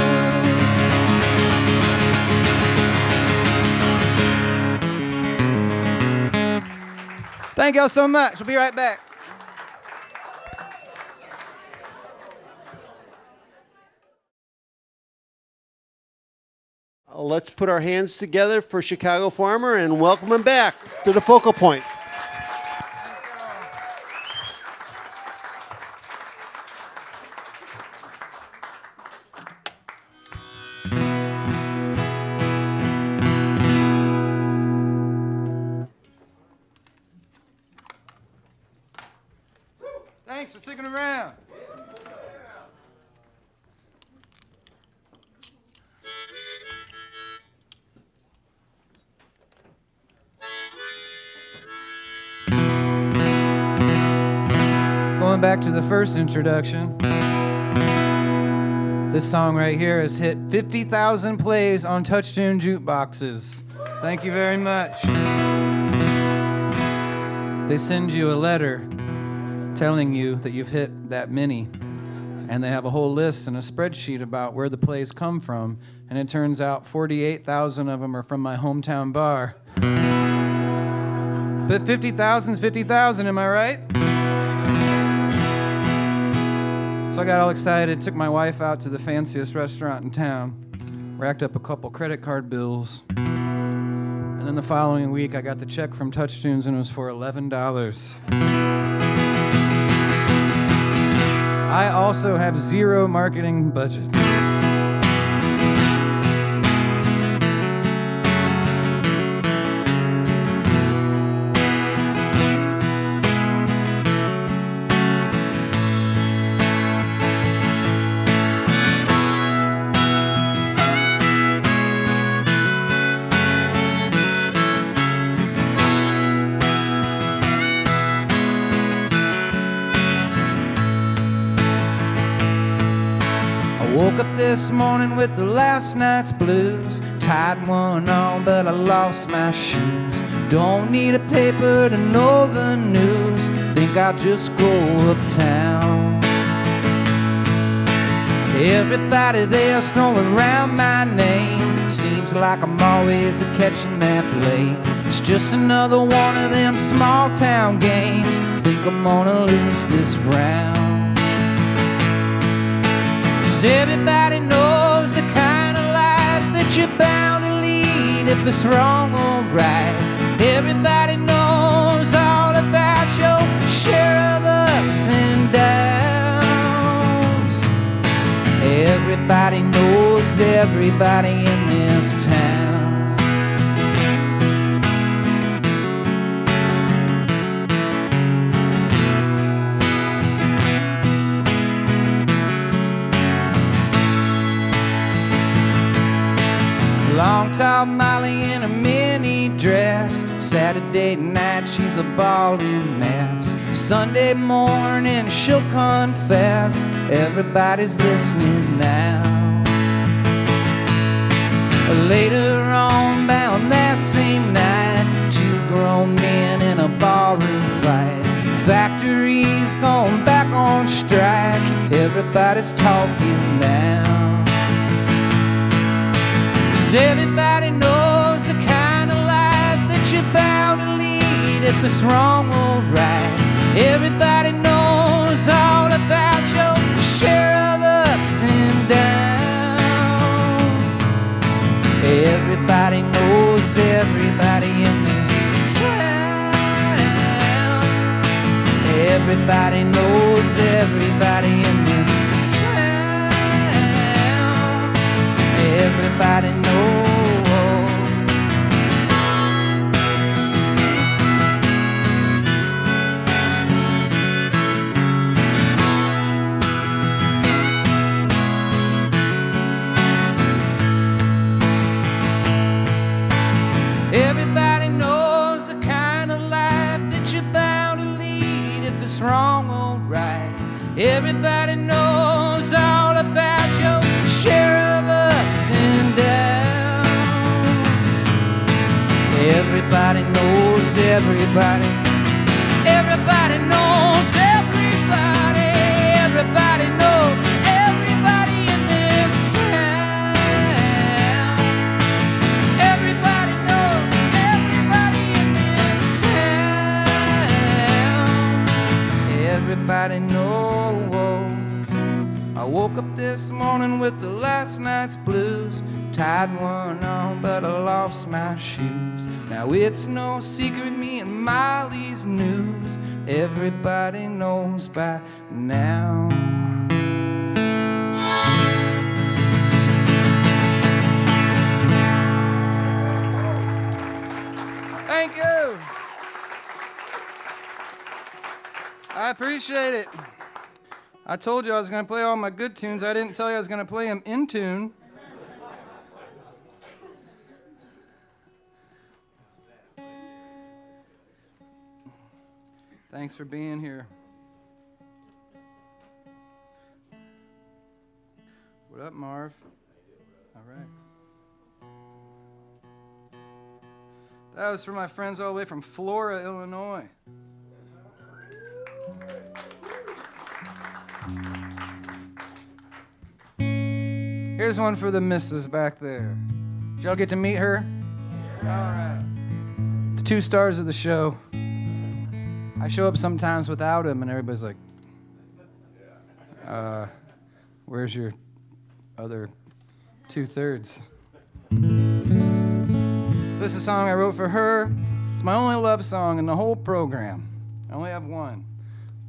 Thank y'all so much. We'll be right back. Let's put our hands together for Chicago Farmer and welcome him back to the Focal Point. Thanks for sticking around. Going back to the first introduction, this song right here has hit 50,000 plays on touchtone jukeboxes. Thank you very much. They send you a letter telling you that you've hit that many, and they have a whole list and a spreadsheet about where the plays come from, and it turns out 48,000 of them are from my hometown bar. But 50,000 is 50,000, am I right? So I got all excited, took my wife out to the fanciest restaurant in town, racked up a couple credit card bills, and then the following week I got the check from Touchtunes and it was for $11. I also have zero marketing budget. Woke up this morning with the last night's blues. Tied one on, but I lost my shoes. Don't need a paper to know the news. Think I'll just go uptown. Everybody there's throwing around my name. Seems like I'm always catching that blame. It's just another one of them small town games. Think I'm gonna lose this round. Everybody knows the kind of life that you're bound to lead, if it's wrong or right. Everybody knows all about your share of ups and downs. Everybody knows everybody in this town. Long, tall Molly in a mini dress. Saturday night, she's a ballin' mess. Sunday morning, she'll confess. Everybody's listening now. Later on, bound that same night, two grown men in a ballroom fight. Factory's gone back on strike. Everybody's talking now. Everybody knows the kind of life that you're bound to lead, if it's wrong or right. Everybody knows knows all about your share of ups and downs. Everybody knows everybody in this town. Everybody knows everybody in this town. Everybody knows. Everybody knows the kind of life that you're bound to lead if it's wrong or right. Everybody knows all about your share of ups and downs. Everybody knows everybody. Everybody knows everybody. Everybody knows everybody in this town. Everybody knows everybody in this town. Everybody knows. I woke up this morning with the last night's blues. Tied one on, but I lost my shoes. Now it's no secret, me and Miley's news. Everybody knows by now. Thank you. I appreciate it. I told you I was going to play all my good tunes. I didn't tell you I was going to play them in tune. Thanks for being here. What up, Marv? All right. That was for my friends all the way from Flora, Illinois. Here's one for the missus back there. Did y'all get to meet her? All right. The 2 stars of the show. I show up sometimes without him, and everybody's like, where's your other 2/3? This is a song I wrote for her. It's my only love song in the whole program. I only have one,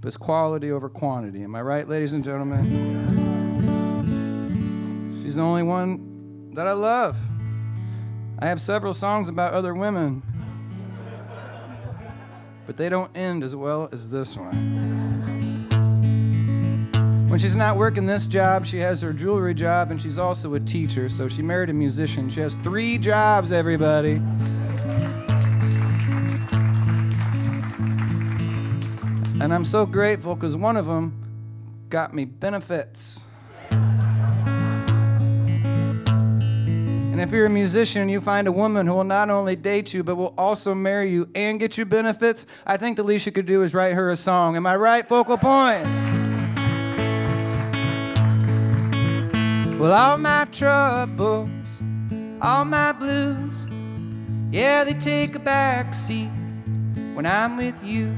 but it's quality over quantity. Am I right, ladies and gentlemen? She's the only one that I love. I have several songs about other women, but they don't end as well as this one. When she's not working this job, she has her jewelry job, and she's also a teacher, so she married a musician. She has 3 jobs, everybody. And I'm so grateful because one of them got me benefits. And if you're a musician and you find a woman who will not only date you, but will also marry you and get you benefits, I think the least you could do is write her a song. Am I right, Focal Point? Well, all my troubles, all my blues, yeah, they take a back seat when I'm with you.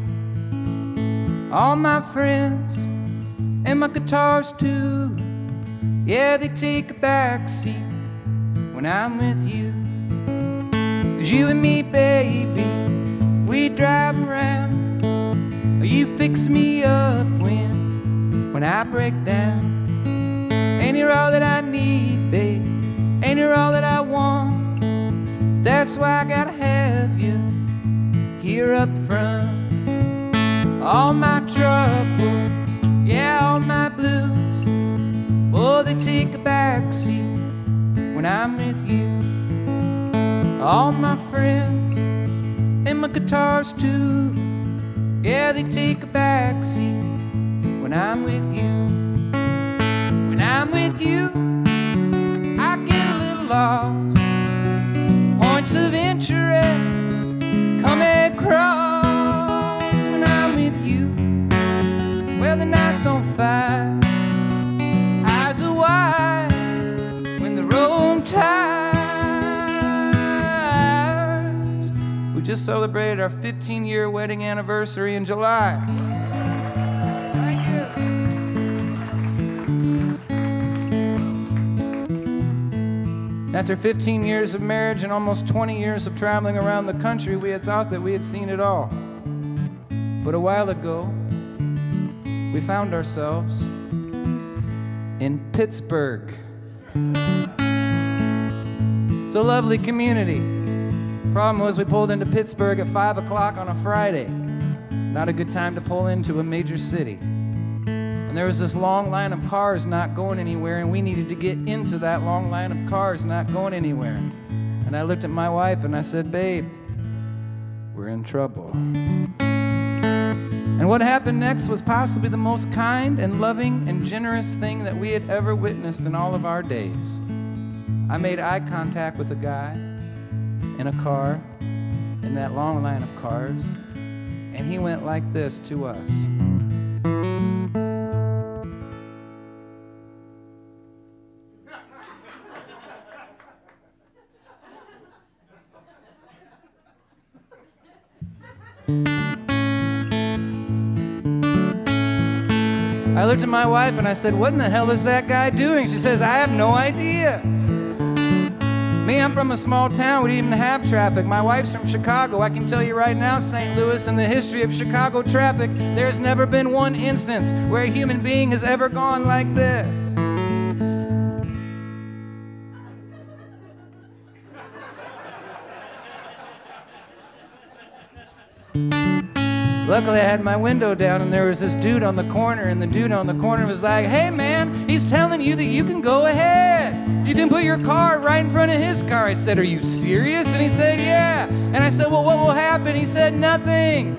All my friends and my guitars too, yeah, they take a back seat when I'm with you. 'Cause you and me, baby, we drive around. You fix me up when I break down. And you're all that I need, babe, and you're all that I want. That's why I gotta have you here up front. All my troubles, yeah, all my blues, oh, they take a back seat when I'm with you. All my friends and my guitars too, yeah, they take a back seat when I'm with you. When I'm with you, I get a little lost. Points of interest come across when I'm with you. Well, the night's on fire, eyes are wide when the road tires. We just celebrated our 15-year wedding anniversary in July. Thank you. After 15 years of marriage and almost 20 years of traveling around the country, we had thought that we had seen it all. But a while ago, we found ourselves in Pittsburgh. It's a lovely community. Problem was, we pulled into Pittsburgh at 5 o'clock on a Friday. Not a good time to pull into a major city. And there was this long line of cars not going anywhere, and we needed to get into that long line of cars not going anywhere. And I looked at my wife and I said, babe, we're in trouble. And what happened next was possibly the most kind and loving and generous thing that we had ever witnessed in all of our days. I made eye contact with a guy in a car in that long line of cars, and he went like this to us. I looked at my wife and I said, what in the hell is that guy doing? She says, I have no idea. Me, I'm from a small town. We didn't even have traffic. My wife's from Chicago. I can tell you right now, St. Louis, in the history of Chicago traffic, there's never been one instance where a human being has ever gone like this. Luckily, I had my window down, and there was this dude on the corner, and the dude on the corner was like, hey, man, he's telling you that you can go ahead. You can put your car right in front of his car. I said, are you serious? And he said, yeah. And I said, well, what will happen? He said, nothing.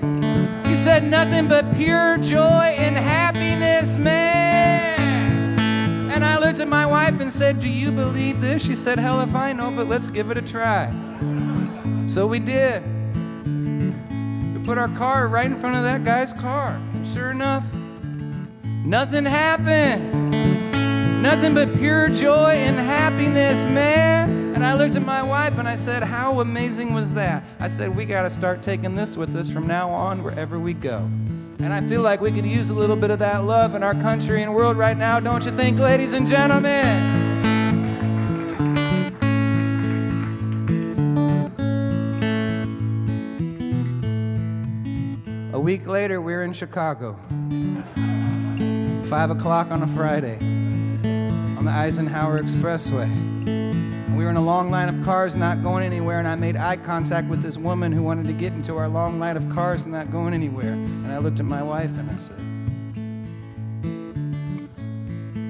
He said, nothing but pure joy and happiness, man. And I looked at my wife and said, do you believe this? She said, hell if I know, but let's give it a try. So we did. Put our car right in front of that guy's car. And sure enough, nothing happened. Nothing but pure joy and happiness, man. And I looked at my wife and I said, how amazing was that? I said, we got to start taking this with us from now on wherever we go. And I feel like we could use a little bit of that love in our country and world right now, don't you think, ladies and gentlemen? A week later, we're in Chicago. 5 o'clock on a Friday on the Eisenhower Expressway. We were in a long line of cars not going anywhere, and I made eye contact with this woman who wanted to get into our long line of cars not going anywhere. And I looked at my wife and I said,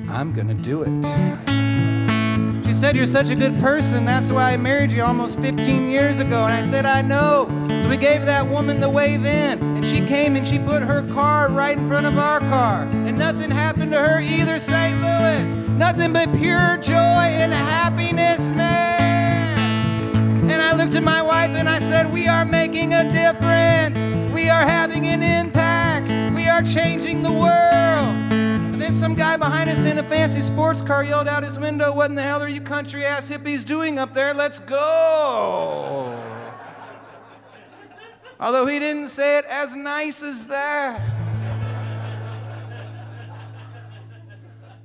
I'm gonna do it. She said, you're such a good person. That's why I married you almost 15 years ago. And I said, I know. So we gave that woman the wave in. And she came and she put her car right in front of our car. And nothing happened to her either, St. Louis. Nothing but pure joy and happiness, man. And I looked at my wife and I said, we are making a difference. We are having an impact. We are changing the world. And then some guy behind us in a fancy sports car yelled out his window, what in the hell are you country-ass hippies doing up there? Let's go. Although he didn't say it as nice as that.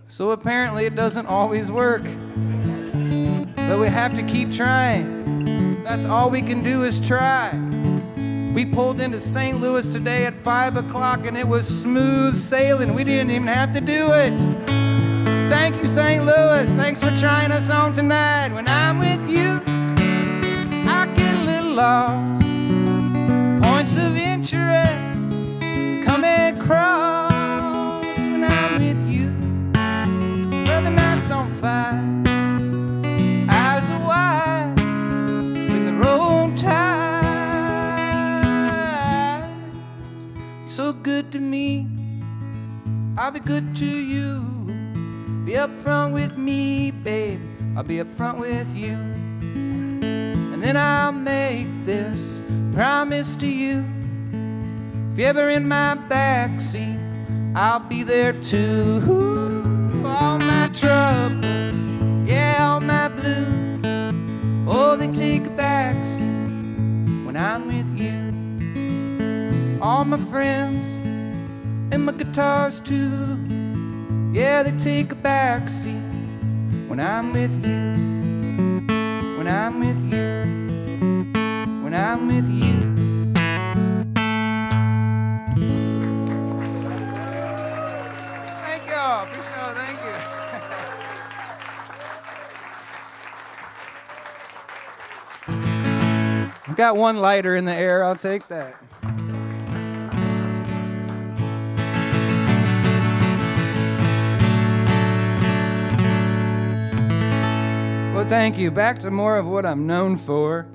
So apparently it doesn't always work. But we have to keep trying. That's all we can do is try. We pulled into St. Louis today at 5 o'clock and it was smooth sailing. We didn't even have to do it. Thank you, St. Louis. Thanks for trying us on tonight. When I'm with you, I get a little lost. Points of interest come across when I'm with you. Well, the night's on fire, eyes are wide, with the road tides. So good to me, I'll be good to you. Be up front with me, babe, I'll be up front with you. And then I'll make this promise to you. If you're ever in my backseat, I'll be there too. All my troubles, yeah, all my blues, oh, they take a backseat when I'm with you. All my friends and my guitars too, yeah, they take a backseat when I'm with you. when I'm with you, when I'm with you. Thank y'all. Appreciate it. Thank you. I've got one lighter in the air. I'll take that. Well, thank you. Back to more of what I'm known for.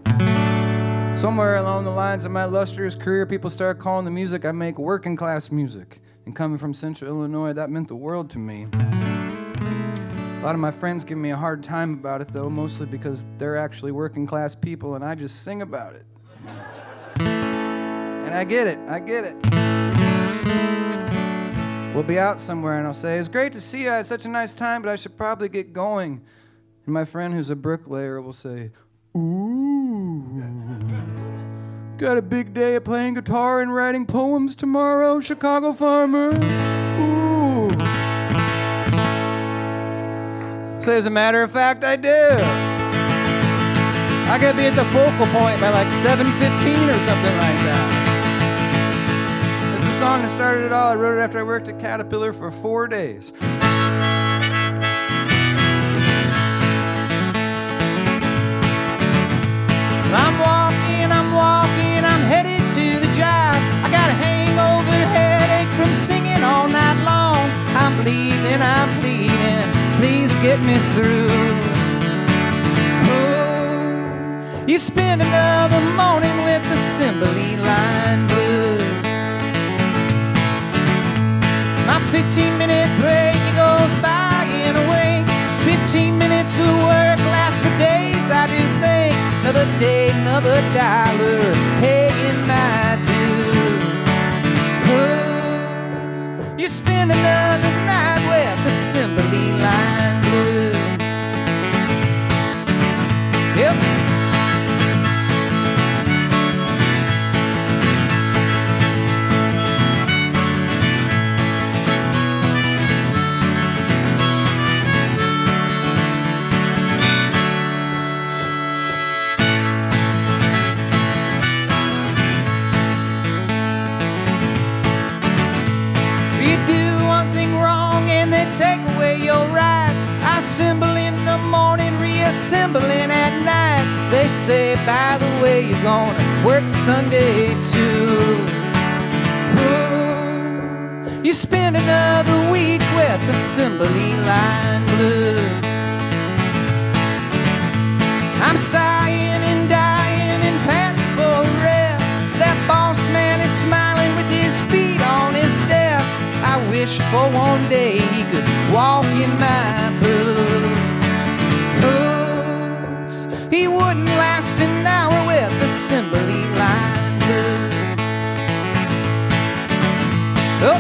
Somewhere along the lines of my illustrious career, people started calling the music I make working class music. And coming from Central Illinois, that meant the world to me. A lot of my friends give me a hard time about it, though, mostly because they're actually working class people and I just sing about it. And I get it. We'll be out somewhere and I'll say, it's great to see you. I had such a nice time, but I should probably get going. And my friend who's a bricklayer will say, ooh, got a big day of playing guitar and writing poems tomorrow, Chicago farmer. Ooh. So as a matter of fact, I do. I gotta be at the focal point by like 7:15 or something like that. It's a song that started it all. I wrote it after I worked at Caterpillar for 4 days. I'm walking, I'm headed to the job. I got a hangover headache from singing all night long. I'm bleeding, please get me through. Oh, you spend another morning with the Assembly Line Blues. My 15-minute break, it goes by in a wink. 15 minutes of work lasts for days, I do think. Another day, another dollar, paying my dues. You spend another night with the Assembly Line Blues. Yep. Take away your rights. I assemble in the morning, reassembling at night. They say, by the way, you're gonna work Sunday too. Oh, you spend another week with the Assembly Line Blues. I'm sighing and dying and panting for rest. That boss man is smiling with his feet on his desk. I wish for one day he could walk in my boots. He wouldn't last an hour with the Assembly Line Blues. Oh.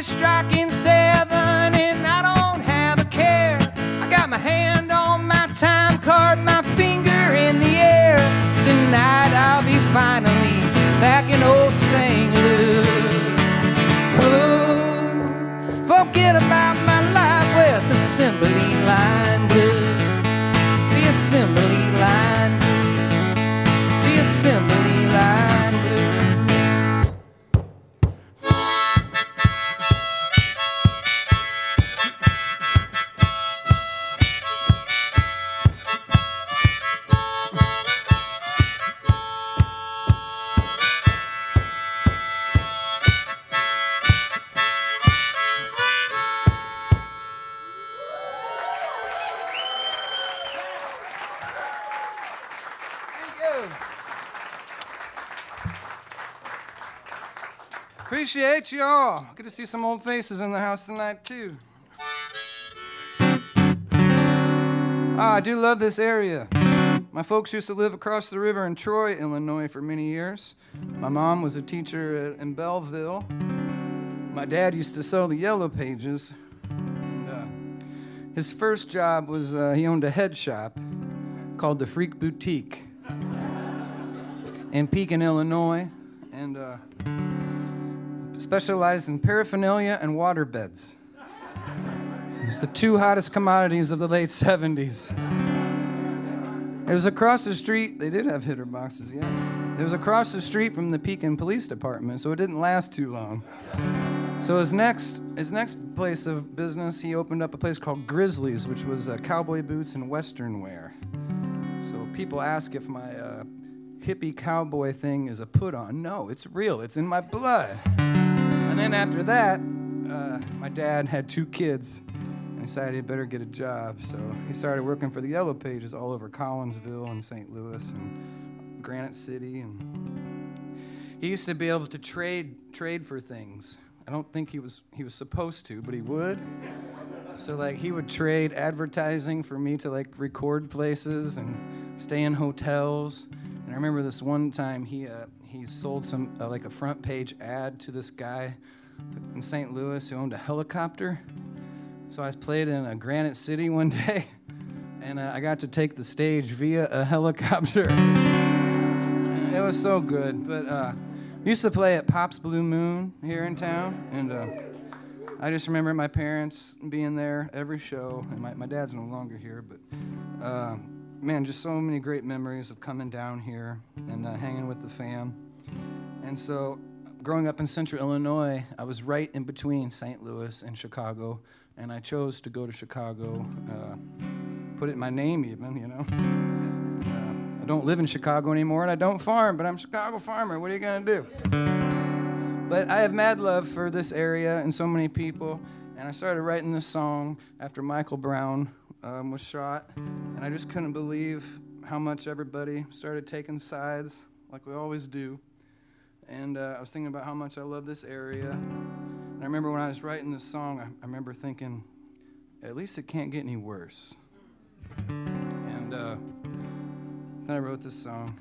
Striking 7 and I don't have a care. I got my hand on my time card, my finger in the air. Tonight I'll be finally back in old St. Louis. Oh, forget about my life with the Assembly Line Blues. The Assembly Line Blues. The Assembly Line Blues. Appreciate y'all. Good to see some old faces in the house tonight, too. I do love this area. My folks used to live across the river in Troy, Illinois for many years. My mom was a teacher in Belleville. My dad used to sell the Yellow Pages, and his first job was he owned a head shop called the Freak Boutique in Pekin, Illinois, and specialized in paraphernalia and waterbeds. It's the two hottest commodities of the late 70s. It was across the street. They did have hitter boxes, yeah. It was across the street from the Pekin Police Department, so it didn't last too long. So his next place of business, he opened up a place called Grizzlies, which was cowboy boots and western wear. So people ask if my hippie cowboy thing is a put-on. No, it's real. It's in my blood. And then after that, my dad had 2 kids and decided he'd better get a job. So he started working for the Yellow Pages all over Collinsville and St. Louis and Granite City. And he used to be able to trade for things. I don't think he was supposed to, but he would. So like he would trade advertising for me to like record places and stay in hotels. And I remember this one time he sold some like a front page ad to this guy in St. Louis who owned a helicopter. So I played in a Granite City one day, and I got to take the stage via a helicopter. It was so good. But we used to play at Pop's Blue Moon here in town, and I just remember my parents being there every show, and my dad's no longer here, but man, just so many great memories of coming down here and hanging with the fam. And so growing up in Central Illinois, I was right in between St. Louis and Chicago, and I chose to go to Chicago, put it in my name even, you know. I don't live in Chicago anymore, and I don't farm, but I'm a Chicago farmer. What are you going to do? But I have mad love for this area and so many people, and I started writing this song after Michael Brown was shot, and I just couldn't believe how much everybody started taking sides, like we always do. And I was thinking about how much I love this area. And I remember when I was writing this song, I remember thinking, at least it can't get any worse. And then I wrote this song.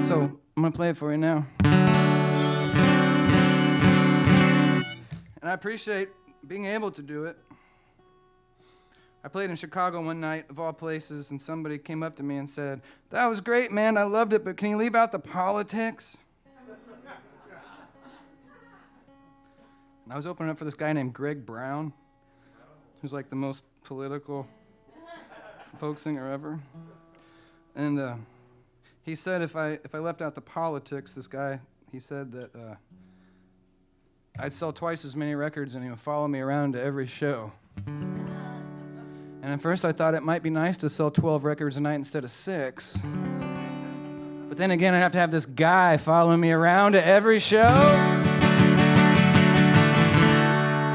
So I'm going to play it for you now. And I appreciate being able to do it. I played in Chicago one night, of all places, and somebody came up to me and said, "That was great, man, I loved it, but can you leave out the politics?" And I was opening up for this guy named Greg Brown, who's like the most political folk singer ever. And he said if I left out the politics, this guy, he said that I'd sell twice as many records and he would follow me around to every show. And at first I thought it might be nice to sell 12 records a night instead of 6. But then again, I'd have to have this guy following me around to every show.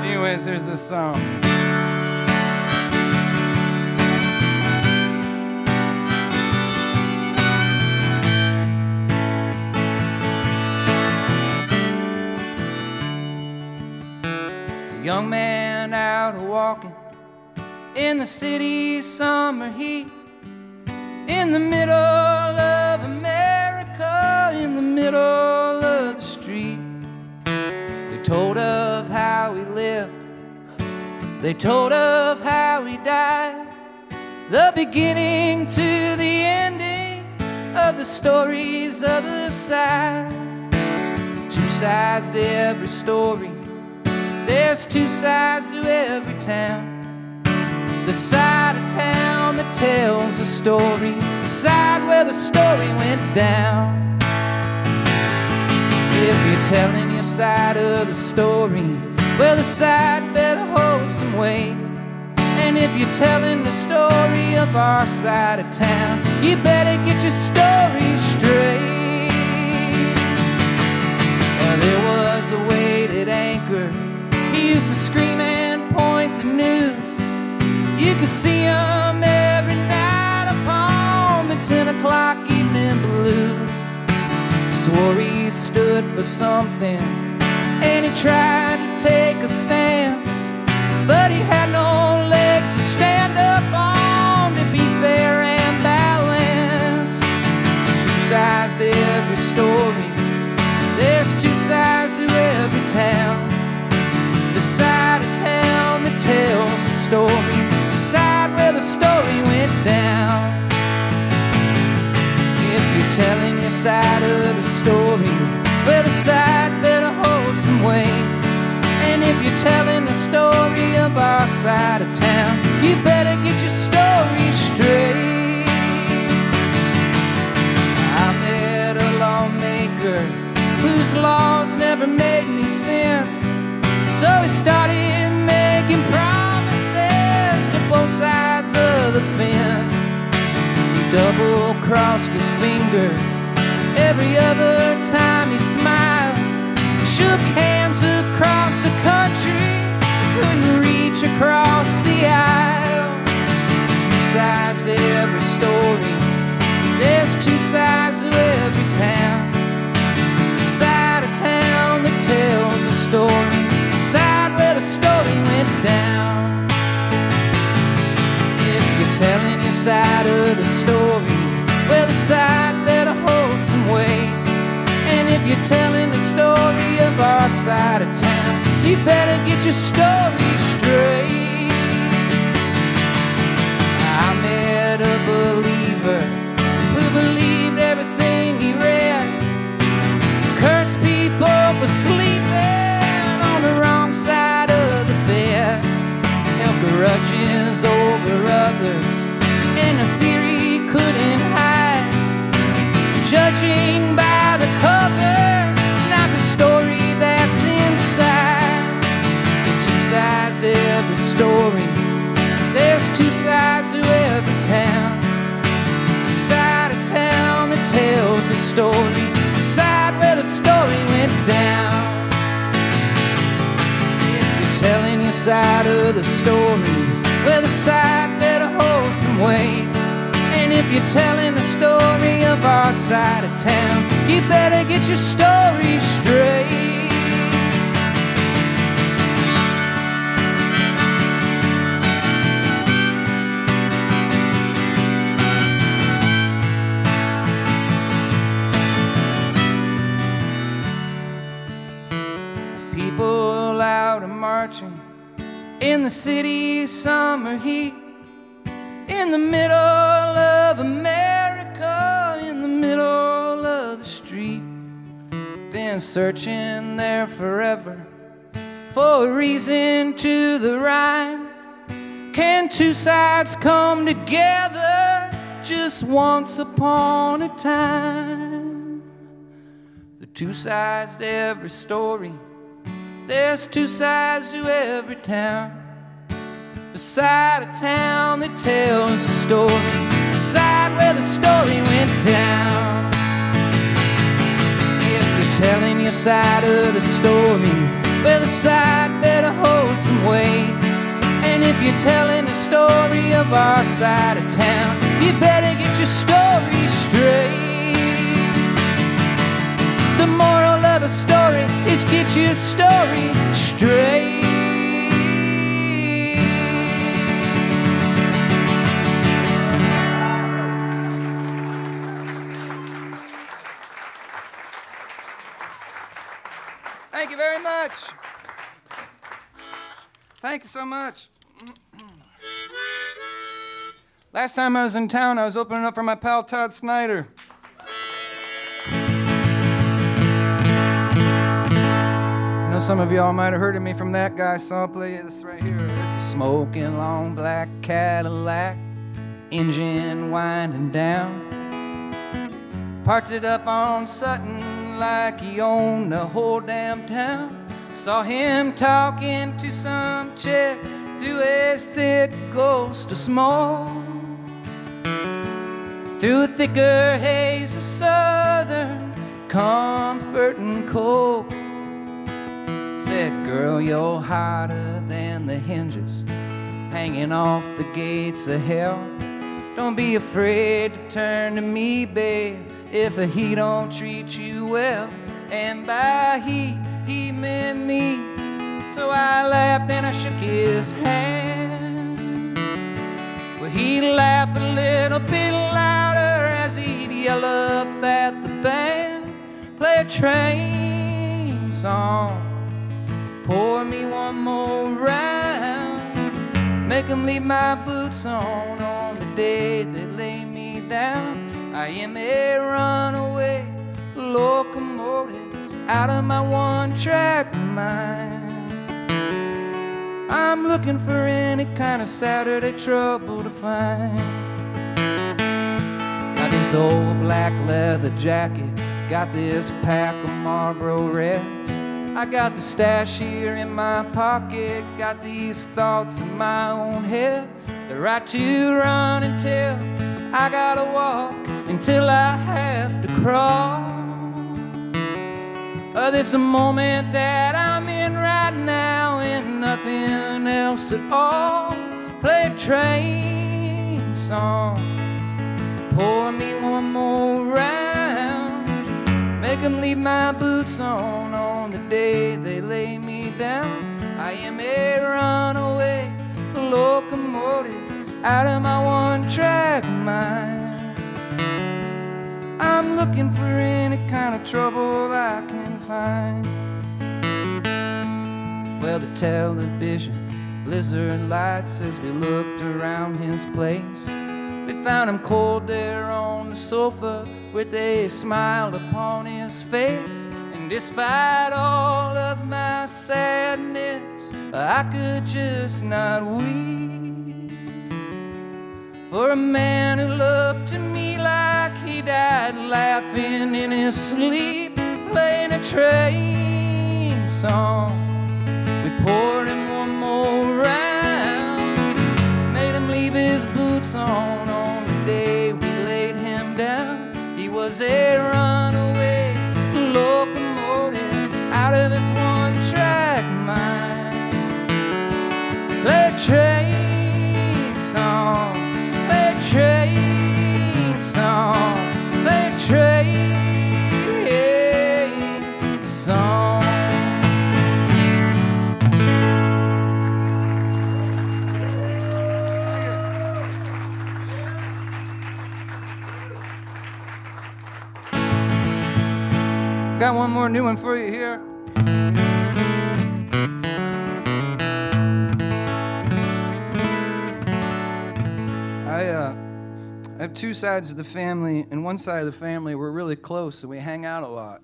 Anyways, here's this song. It's a young man out walking in the city's summer heat, in the middle of America, in the middle of the street. They told of how he lived, they told of how he died, the beginning to the ending of the stories of the side. 2 sides to every story, there's 2 sides to every town. The side of town that tells the story, the side where the story went down. If you're telling your side of the story, well, the side better hold some weight. And if you're telling the story of our side of town, you better get your story straight. Well, there was a weighted anchor, he used to scream and point the news. You could see him every night upon the 10 o'clock evening blues. Swore he stood for something, and he tried to take a stance, but he had no legs to stand up on to be fair and balanced. 2 sides to every story, there's 2 sides to every town. tells the story, the side where the story went down. If you're telling your side of the story, well, the side better hold some weight. And if you're telling the story of our side of town, you better get your story straight. I met a lawmaker whose laws never made any sense, so he started making promises to both sides of the fence. He double-crossed his fingers every other time he smiled, shook hands across the country, couldn't reach across the aisle. Two sides to every story, there's two sides to every town. The side of town that tells a story, the side where the story went down. If you're telling your side of the story, well, the side better hold some weight. And if you're telling the story of our side of town, you better get your story straight. I met a believer who believed everything he read, cursed people for sleeping on the wrong side of the bed, held grudges over others in a fear he couldn't hide, judging by the covers, not the story that's inside. The two sides to every story, there's two sides to every town. The side of town that tells the story, the side where the story went down. If you're telling your side of the story, well, the side better hold some weight. And if you're telling the story of our side of town, you better get your story straight. People out and marching in the city's summer heat, in the middle of America, in the middle of the street. Been searching there forever for a reason to the rhyme. Can two sides come together just once upon a time? The two sides to every story, there's two sides to every town. The side of town that tells the story, the side where the story went down. If you're telling your side of the story, well, the side better hold some weight. And if you're telling the story of our side of town, you better get your story straight. The moral of the story is get your story straight. Thank you very much. Thank you so much. Last time I was in town, I was opening up for my pal Todd Snyder. I know some of y'all might have heard of me from that guy, so I'll play you this right here. This is smoking long black Cadillac, engine winding down. Parked it up on Sutton like he owned the whole damn town. Saw him talking to some chick through a thick ghost of smoke, through a thicker haze of southern comfort and coke. Said, girl, you're hotter than the hinges hanging off the gates of hell. Don't be afraid to turn to me, babe, if he don't treat you well. And by he meant me. So I laughed and I shook his hand. Well, he laughed a little bit louder as he'd yell up at the band, play a train song, pour me one more round. Make them leave my boots on the day they lay me down. I am a runaway locomotive out of my one-track mind. I'm looking for any kind of Saturday trouble to find. Got this old black leather jacket, got this pack of Marlboro Reds. I got the stash here in my pocket, got these thoughts in my own head. The right to run and tell, I gotta walk until I have to crawl. This a moment that I'm in right now and nothing else at all. Play a train song, pour me one more round. Make them leave my boots on the day they lay me down. I am a runaway locomotive out of my one-track mind. I'm looking for any kind of trouble I can find. Well, the television blizzard lights as we looked around his place. We found him cold there on the sofa with a smile upon his face. And despite all of my sadness, I could just not weep for a man who looked to me like he died laughing in his sleep, playing a train song. We poured him one more round, made him leave his boots on the day we laid him down. He was a runaway locomotive out of his one-track mind. Play a train song, play a train song, play a train song. Got one more new one for you here. I have two sides of the family, and one side of the family we're really close and we hang out a lot,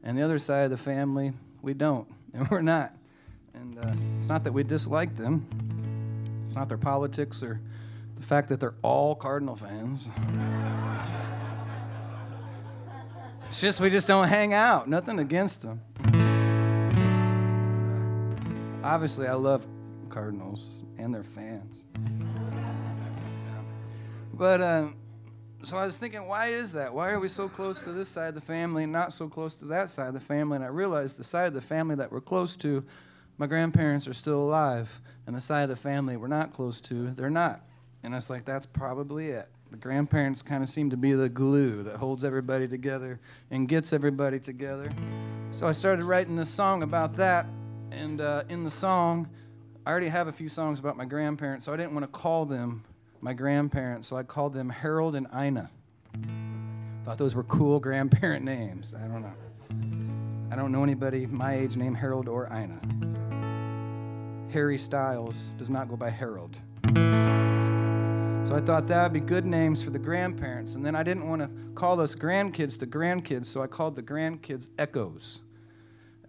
and the other side of the family we don't, and we're not. And it's not that we dislike them. It's not their politics or the fact that they're all Cardinal fans. It's just we just don't hang out. Nothing against them. Obviously, I love Cardinals and their fans. But so I was thinking, why is that? Why are we so close to this side of the family and not so close to that side of the family? And I realized the side of the family that we're close to, my grandparents are still alive, and the side of the family we're not close to, they're not. And I was like, that's probably it. The grandparents kind of seem to be the glue that holds everybody together and gets everybody together. So I started writing this song about that, and in the song, I already have a few songs about my grandparents, so I didn't want to call them my grandparents, so I called them Harold and Ina. Thought those were cool grandparent names. I don't know. I don't know anybody my age named Harold or Ina. So. Harry Styles does not go by Harold. So I thought that would be good names for the grandparents. And then I didn't want to call us grandkids the grandkids, so I called the grandkids Echoes.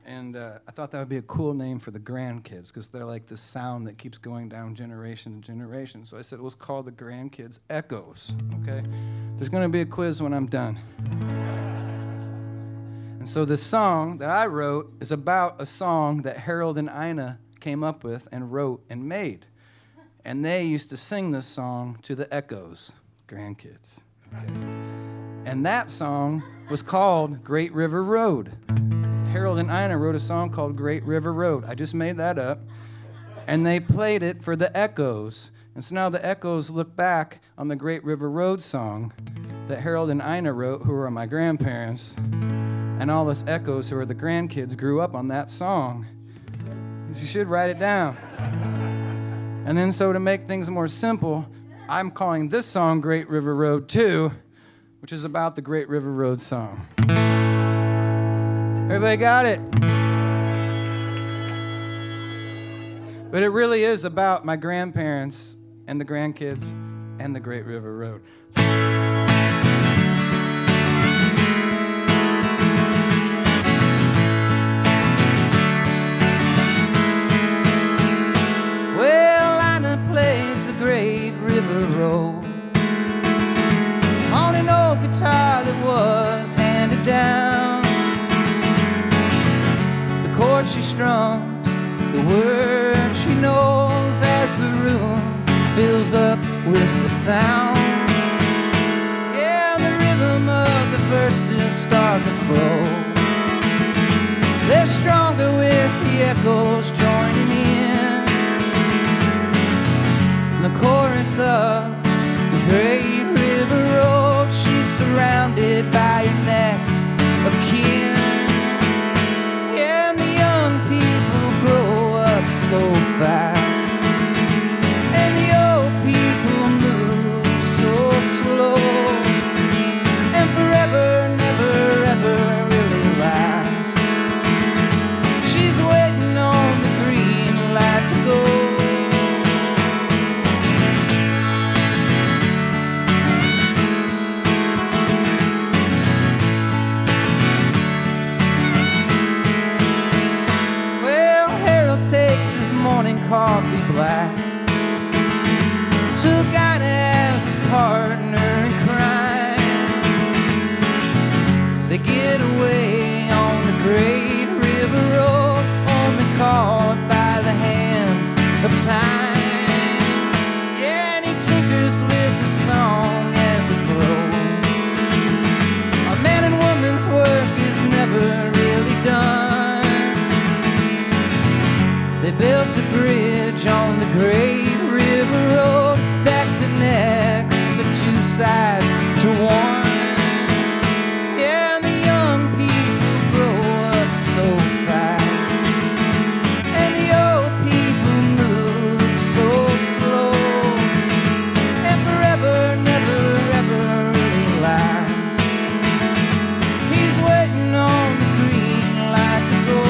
And I thought that would be a cool name for the grandkids because they're like this sound that keeps going down generation to generation. So I said, let's call the grandkids Echoes, okay? There's going to be a quiz when I'm done. And so this song that I wrote is about a song that Harold and Ina came up with and wrote and made. And they used to sing this song to the Echoes, grandkids. Okay. And that song was called Great River Road. Harold and Ina wrote a song called Great River Road. I just made that up. And they played it for the Echoes. And so now the Echoes look back on the Great River Road song that Harold and Ina wrote, who are my grandparents. And all us Echoes, who are the grandkids, grew up on that song. You should write it down. And then so to make things more simple, I'm calling this song Great River Road 2, which is about the Great River Road song. Everybody got it? But it really is about my grandparents and the grandkids and the Great River Road. Well, Lina plays the Great River Road on an old guitar that was handed down. The chords she strums, the words she knows as the room fills up with the sound. Yeah, the rhythm of the verses start to flow. They're stronger with the echoes joining in. The chorus of the Great River Road, she's surrounded by her next of kin. Yeah, and the young people grow up so fast, and the old people move so slow, and forever never ever really lasts. She's waiting on the green light to go. Morning coffee black, took Ina as his partner in crime. They get away on the Great River Road, only caught by the hands of time. Yeah, and he tinkers with the song as it grows. A man and woman's work is never really done. They built a bridge on the Great River Road that connects the two sides to one. Yeah, and the young people grow up so fast, and the old people move so slow, and forever never ever really lasts. He's waiting on the green light to go.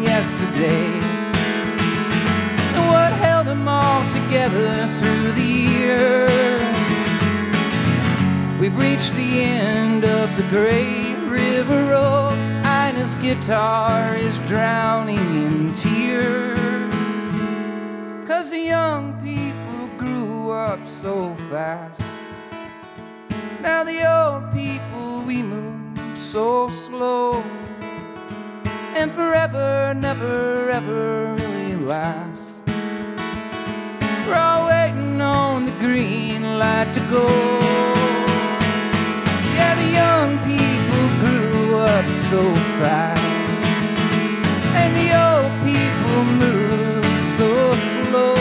Yesterday, and what held them all together through the years. We've reached the end of the Great River Road. Ina's guitar is drowning in tears, 'cause the young people grew up so fast. Now the old people, we move so slow, and forever never ever really lasts. We're all waiting on the green light to go. Yeah, the young people grew up so fast, and the old people move so slow,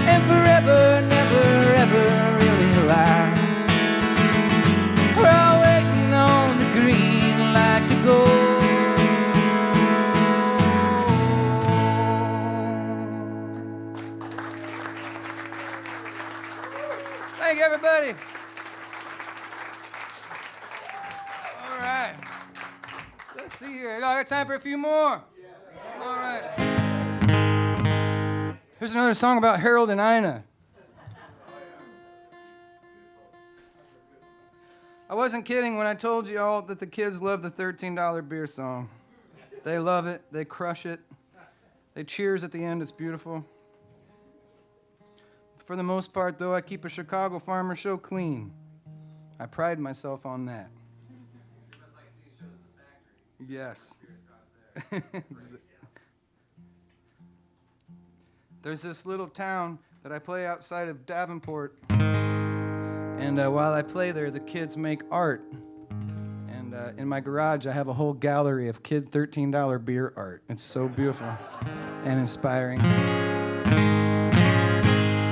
and forever never ever really lasts. We're all waiting on the green light to go. Thank you, everybody. All right. Let's see here. I got time for a few more. All right. Here's another song about Harold and Ina. I wasn't kidding when I told you all that the kids love the $13 beer song. They love it. They crush it. They cheers at the end. It's beautiful. For the most part, though, I keep a Chicago Farmer show clean. I pride myself on that. Yes. There's this little town that I play outside of Davenport, and while I play there, the kids make art. And in my garage, I have a whole gallery of kid $13 beer art. It's so beautiful and inspiring.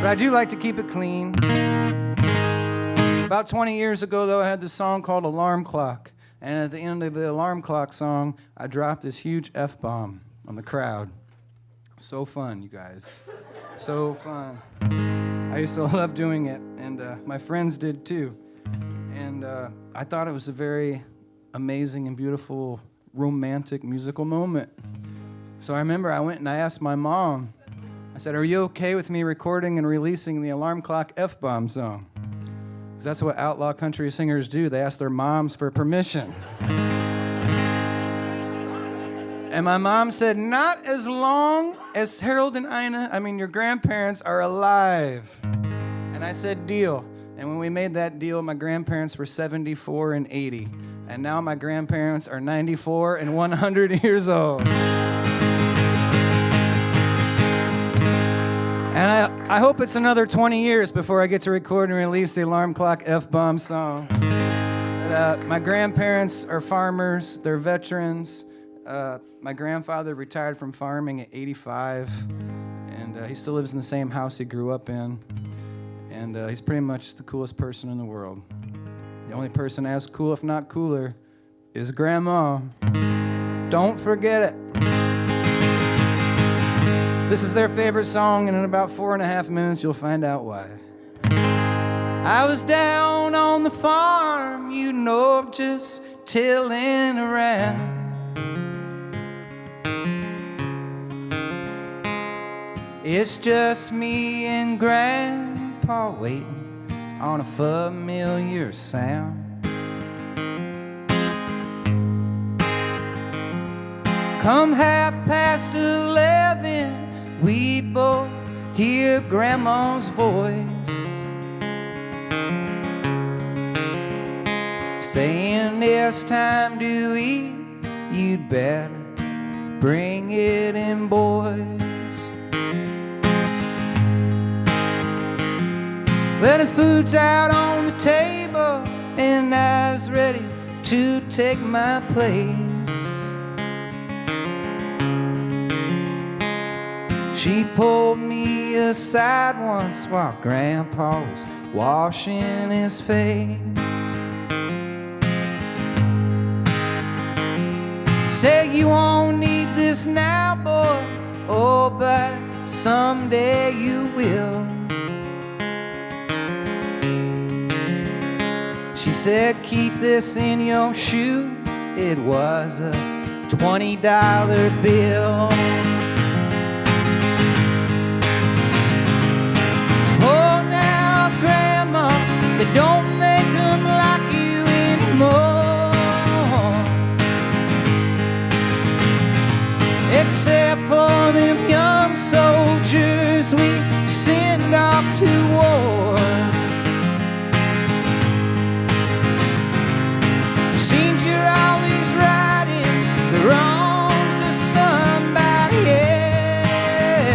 But I do like to keep it clean. About 20 years ago, though, I had this song called Alarm Clock. And at the end of the Alarm Clock song, I dropped this huge F-bomb on the crowd. So fun, you guys. So fun. I used to love doing it, and my friends did too. And I thought it was a very amazing and beautiful, romantic musical moment. So I remember I went and I asked my mom, I said, "Are you okay with me recording and releasing the Alarm Clock F-bomb song?" Because that's what outlaw country singers do. They ask their moms for permission. And my mom said, "Not as long as Harold and Ina, your grandparents, are alive." And I said, "Deal." And when we made that deal, my grandparents were 74 and 80. And now my grandparents are 94 and 100 years old. And I hope it's another 20 years before I get to record and release the Alarm Clock F-bomb song. But, my grandparents are farmers. They're veterans. My grandfather retired from farming at 85, and he still lives in the same house he grew up in. And he's pretty much the coolest person in the world. The only person as cool, if not cooler, is Grandma. Don't forget it. This is their favorite song, and in about 4.5 minutes, you'll find out why. I was down on the farm, just tilling around. It's just me and Grandpa waiting on a familiar sound. Come 11:30, we both hear Grandma's voice saying it's time to eat, you'd better bring it in, boys. Well, the food's out on the table, and I was ready to take my place. She pulled me aside once while Grandpa was washing his face. Said, "You won't need this now, boy, oh, but someday you will." She said, "Keep this in your shoe." It was a $20 bill. Oh, now, Grandma, they don't make them like you anymore, except for them young soldiers we send off to war. Seems you're always righting the wrongs of somebody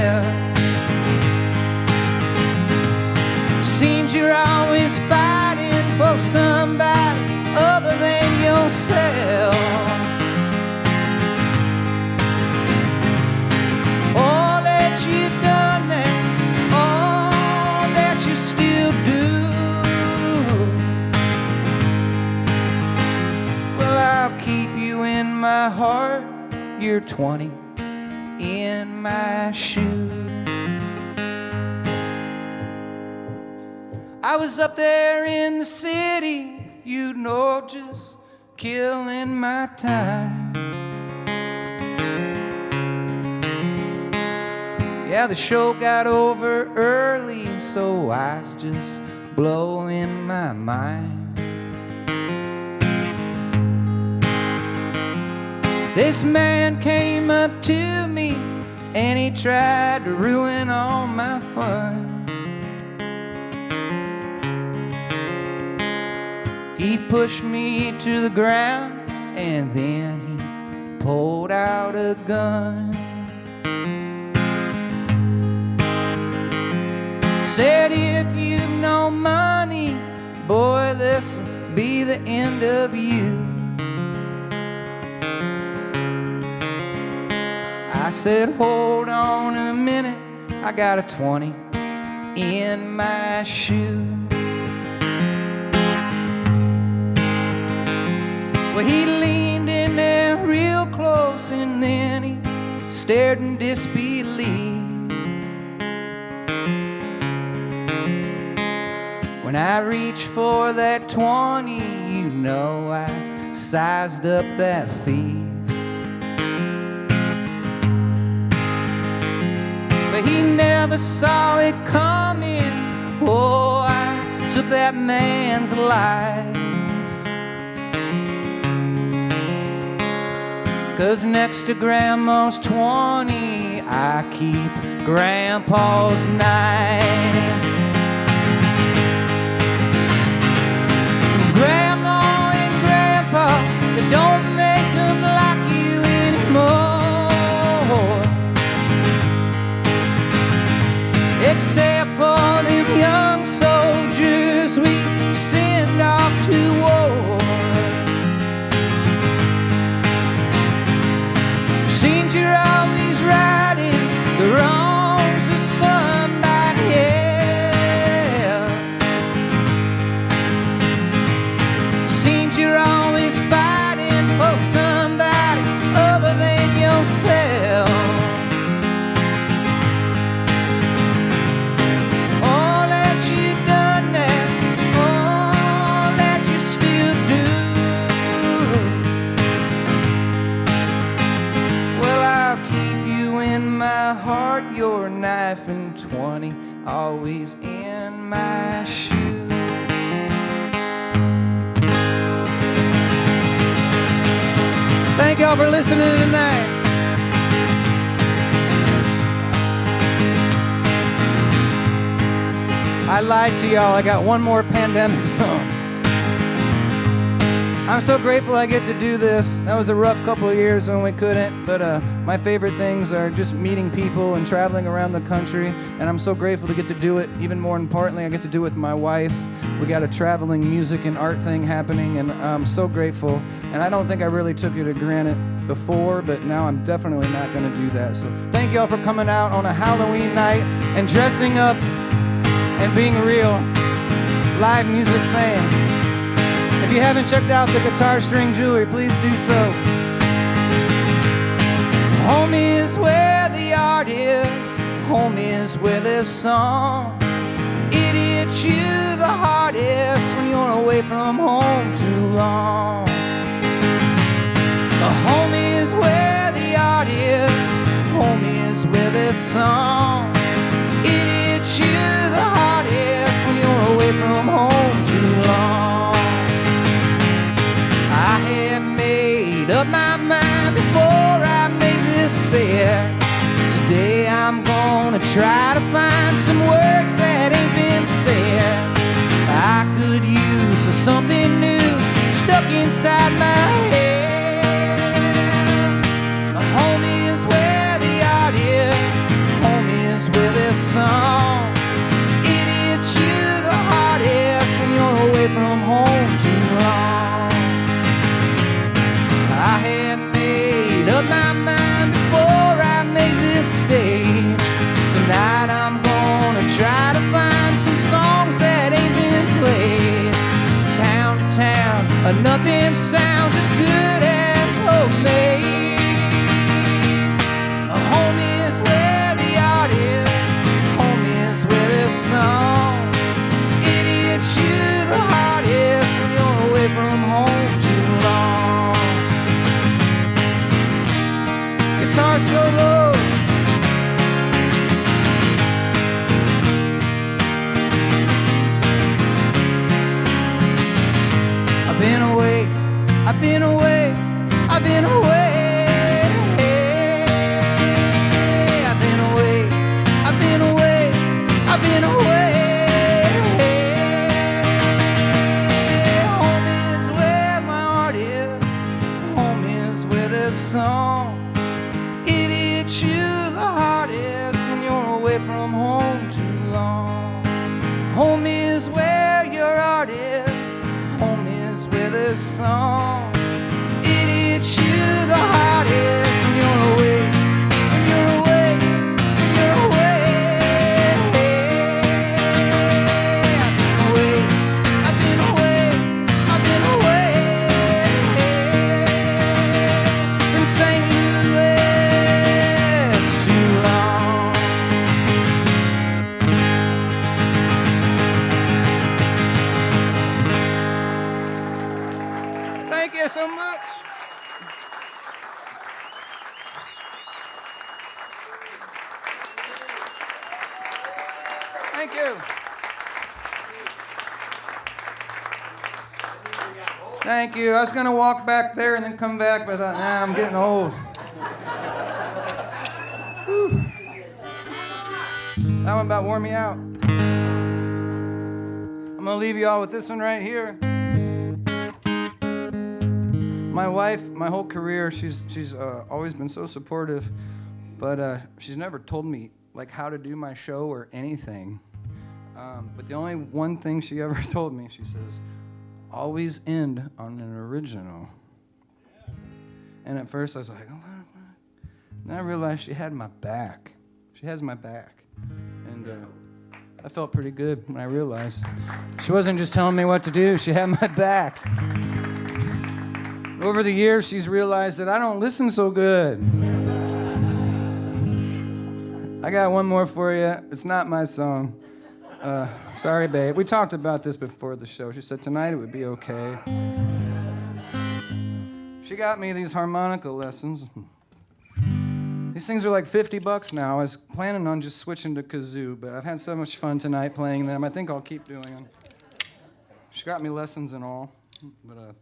else. Seems you're always fighting for somebody other than yourself. All that you've done and all that you still do, I'll keep you in my heart. You're 20 in my shoe. I was up there in the city, just killing my time. Yeah, the show got over early, so I was just blowing my mind. This man came up to me and he tried to ruin all my fun. He pushed me to the ground and then he pulled out a gun. Said, "If you've no money, boy, this'll be the end of you." I said, hold on a minute, I got a 20 in my shoe. Well, he leaned in there real close and then he stared in disbelief. When I reached for that 20, you know I sized up that thief. But he never saw it coming. Oh, I took that man's life. 'Cause next to Grandma's 20, I keep Grandpa's knife. Grandma and Grandpa, they don't make them like you anymore, except for them young soldiers we send off to war. Seems you're always righting the wrongs of somebody else. Seems you're always fighting for somebody other than yourself. All that you've done now, all that you still do. Well, I'll keep you in my heart, your knife and 20 always in my shoe. Thank y'all for listening tonight. I lied to y'all, I got one more pandemic song. I'm so grateful I get to do this. That was a rough couple of years when we couldn't, but my favorite things are just meeting people and traveling around the country, and I'm so grateful to get to do it. Even more importantly, I get to do it with my wife. We got a traveling music and art thing happening, and I'm so grateful. And I don't think I really took it for granted before, but now I'm definitely not going to do that. So thank y'all for coming out on a Halloween night and dressing up and being real live music fans. If you haven't checked out the guitar string jewelry, please do so. Home is where the art is. Home is where there's song. It hits you the hardest when you're away from home too long. Home is where the art is. Home is where there's song. It hits you the hardest when you're away from home too long. I had made up my mind before I made this bet. Today I'm gonna try to find some words that ain't been said. I could use something new stuck inside my head. Home is where the art is. Home is where there's song. It hits you the hardest when you're away from home too long. I had made up my mind before I made this stage. Tonight I'm gonna try to find some songs that ain't been played. Town to town, nothing sounds as good as homemade. Home is where the art is. Home is where there's song. It hits you the hardest when you're away from home too long. Guitar solo. I've been away, I've been away, I've been away. I've been away, I've been away, I've been away. Home is where my heart is. Home is where there's song. It hits you the hardest when you're away from home too long. Home is where your heart is. Home is where there's song. It hits you the hardest when you're away, when so much. Thank you. Thank you. I was going to walk back there and then come back, but I thought, nah, I'm getting old. Whew. That one about wore me out. I'm going to leave you all with this one right here. My wife, my whole career, she's always been so supportive, but she's never told me like how to do my show or anything. But the only one thing she ever told me, she says, always end on an original. And at first I was like, oh, what? Then I realized she had my back. She has my back. And I felt pretty good when I realized she wasn't just telling me what to do, she had my back. Over the years, she's realized that I don't listen so good. I got one more for you. It's not my song. Sorry, babe. We talked about this before the show. She said tonight it would be okay. She got me these harmonica lessons. These things are like $50 now. I was planning on just switching to kazoo, but I've had so much fun tonight playing them. I think I'll keep doing them. She got me lessons and all. But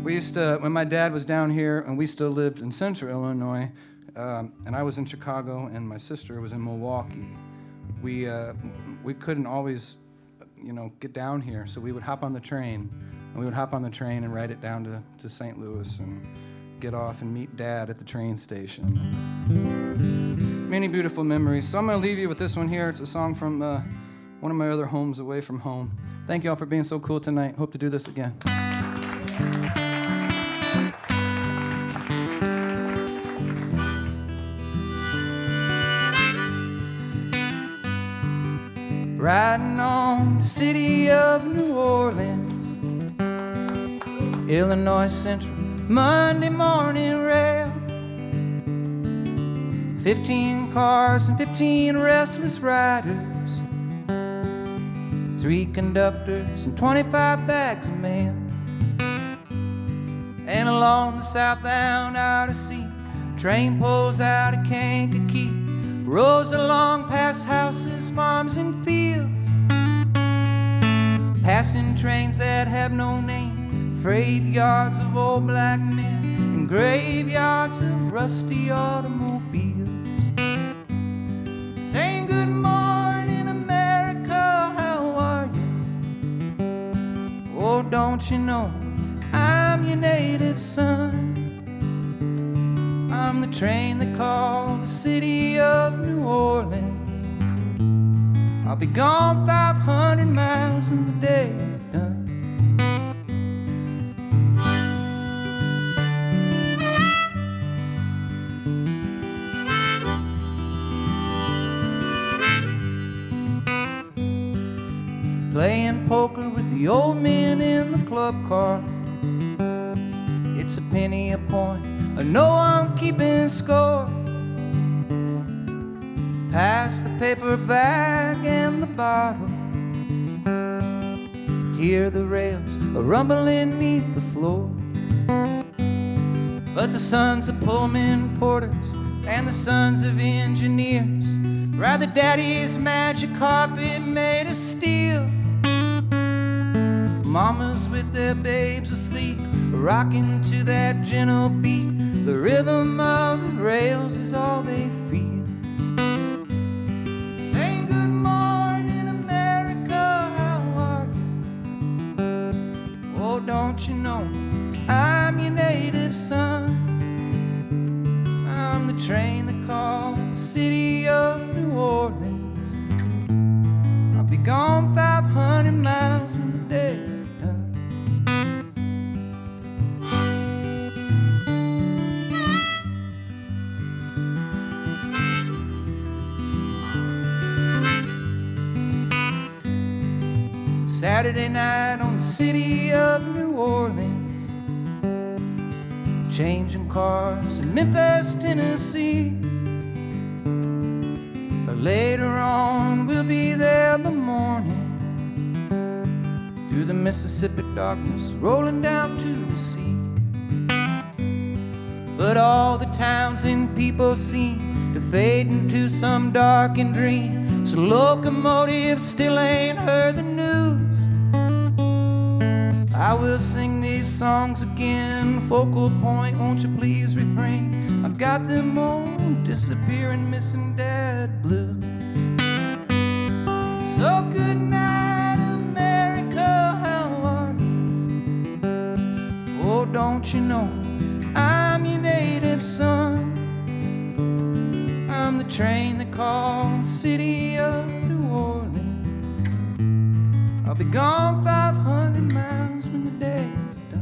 we used to, when my dad was down here, and we still lived in central Illinois, and I was in Chicago, and my sister was in Milwaukee. We couldn't always, get down here, so we would hop on the train, and ride it down to St. Louis and get off and meet Dad at the train station. Many beautiful memories. So I'm going to leave you with this one here. It's a song from one of my other homes away from home. Thank you all for being so cool tonight. Hope to do this again. Riding on the city of New Orleans, Illinois Central, Monday morning rail. 15 cars and 15 restless riders, 3 conductors and 25 bags of mail. And along the southbound Odyssey, train pulls out of Kankakee, rolls along past houses, farms, and fields, passing trains that have no name, freight yards of old black men, and graveyards of rusty automobiles. Saying good morning, America, how are you? Oh, don't you know I'm your native son? I'm the train they call the city of New Orleans. I'll be gone 500 miles and the day is done. Playing poker with the old men in the club car. It's a penny a point, I know I'm keeping score. Pass the paper bag and the bottle. Hear the rails rumbling neath the floor. But the sons of Pullman porters and the sons of engineers ride the daddy's magic carpet made of steel. Mamas with their babes asleep, rocking to that gentle beat. The rhythm of the rails is all they feel. Saying good morning, America, how are you? Oh, don't you know I'm your native son? I'm the train they call the city of New Orleans. I'll be gone 500 miles when the day is done. Saturday night on the city of New Orleans, changing cars in Memphis, Tennessee. But later on we'll be there in the morning, through through the Mississippi darkness, rolling down to the sea. But all the towns and people seem to fade into some darkened dream. So locomotive still ain't heard the news. I will sing these songs again. Focal point, won't you please refrain? I've got them old disappearing, missing dad blues. So good night, America, how are you? Oh, don't you know I'm your native son? I'm the train that called the city of New Orleans. I'll be gone 500 miles when the day is done.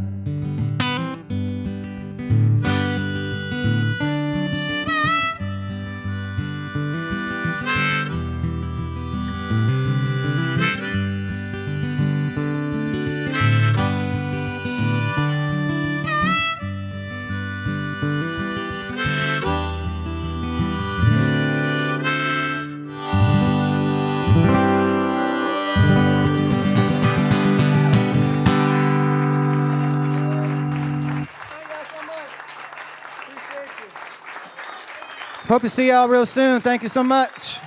Hope to see y'all real soon. Thank you so much.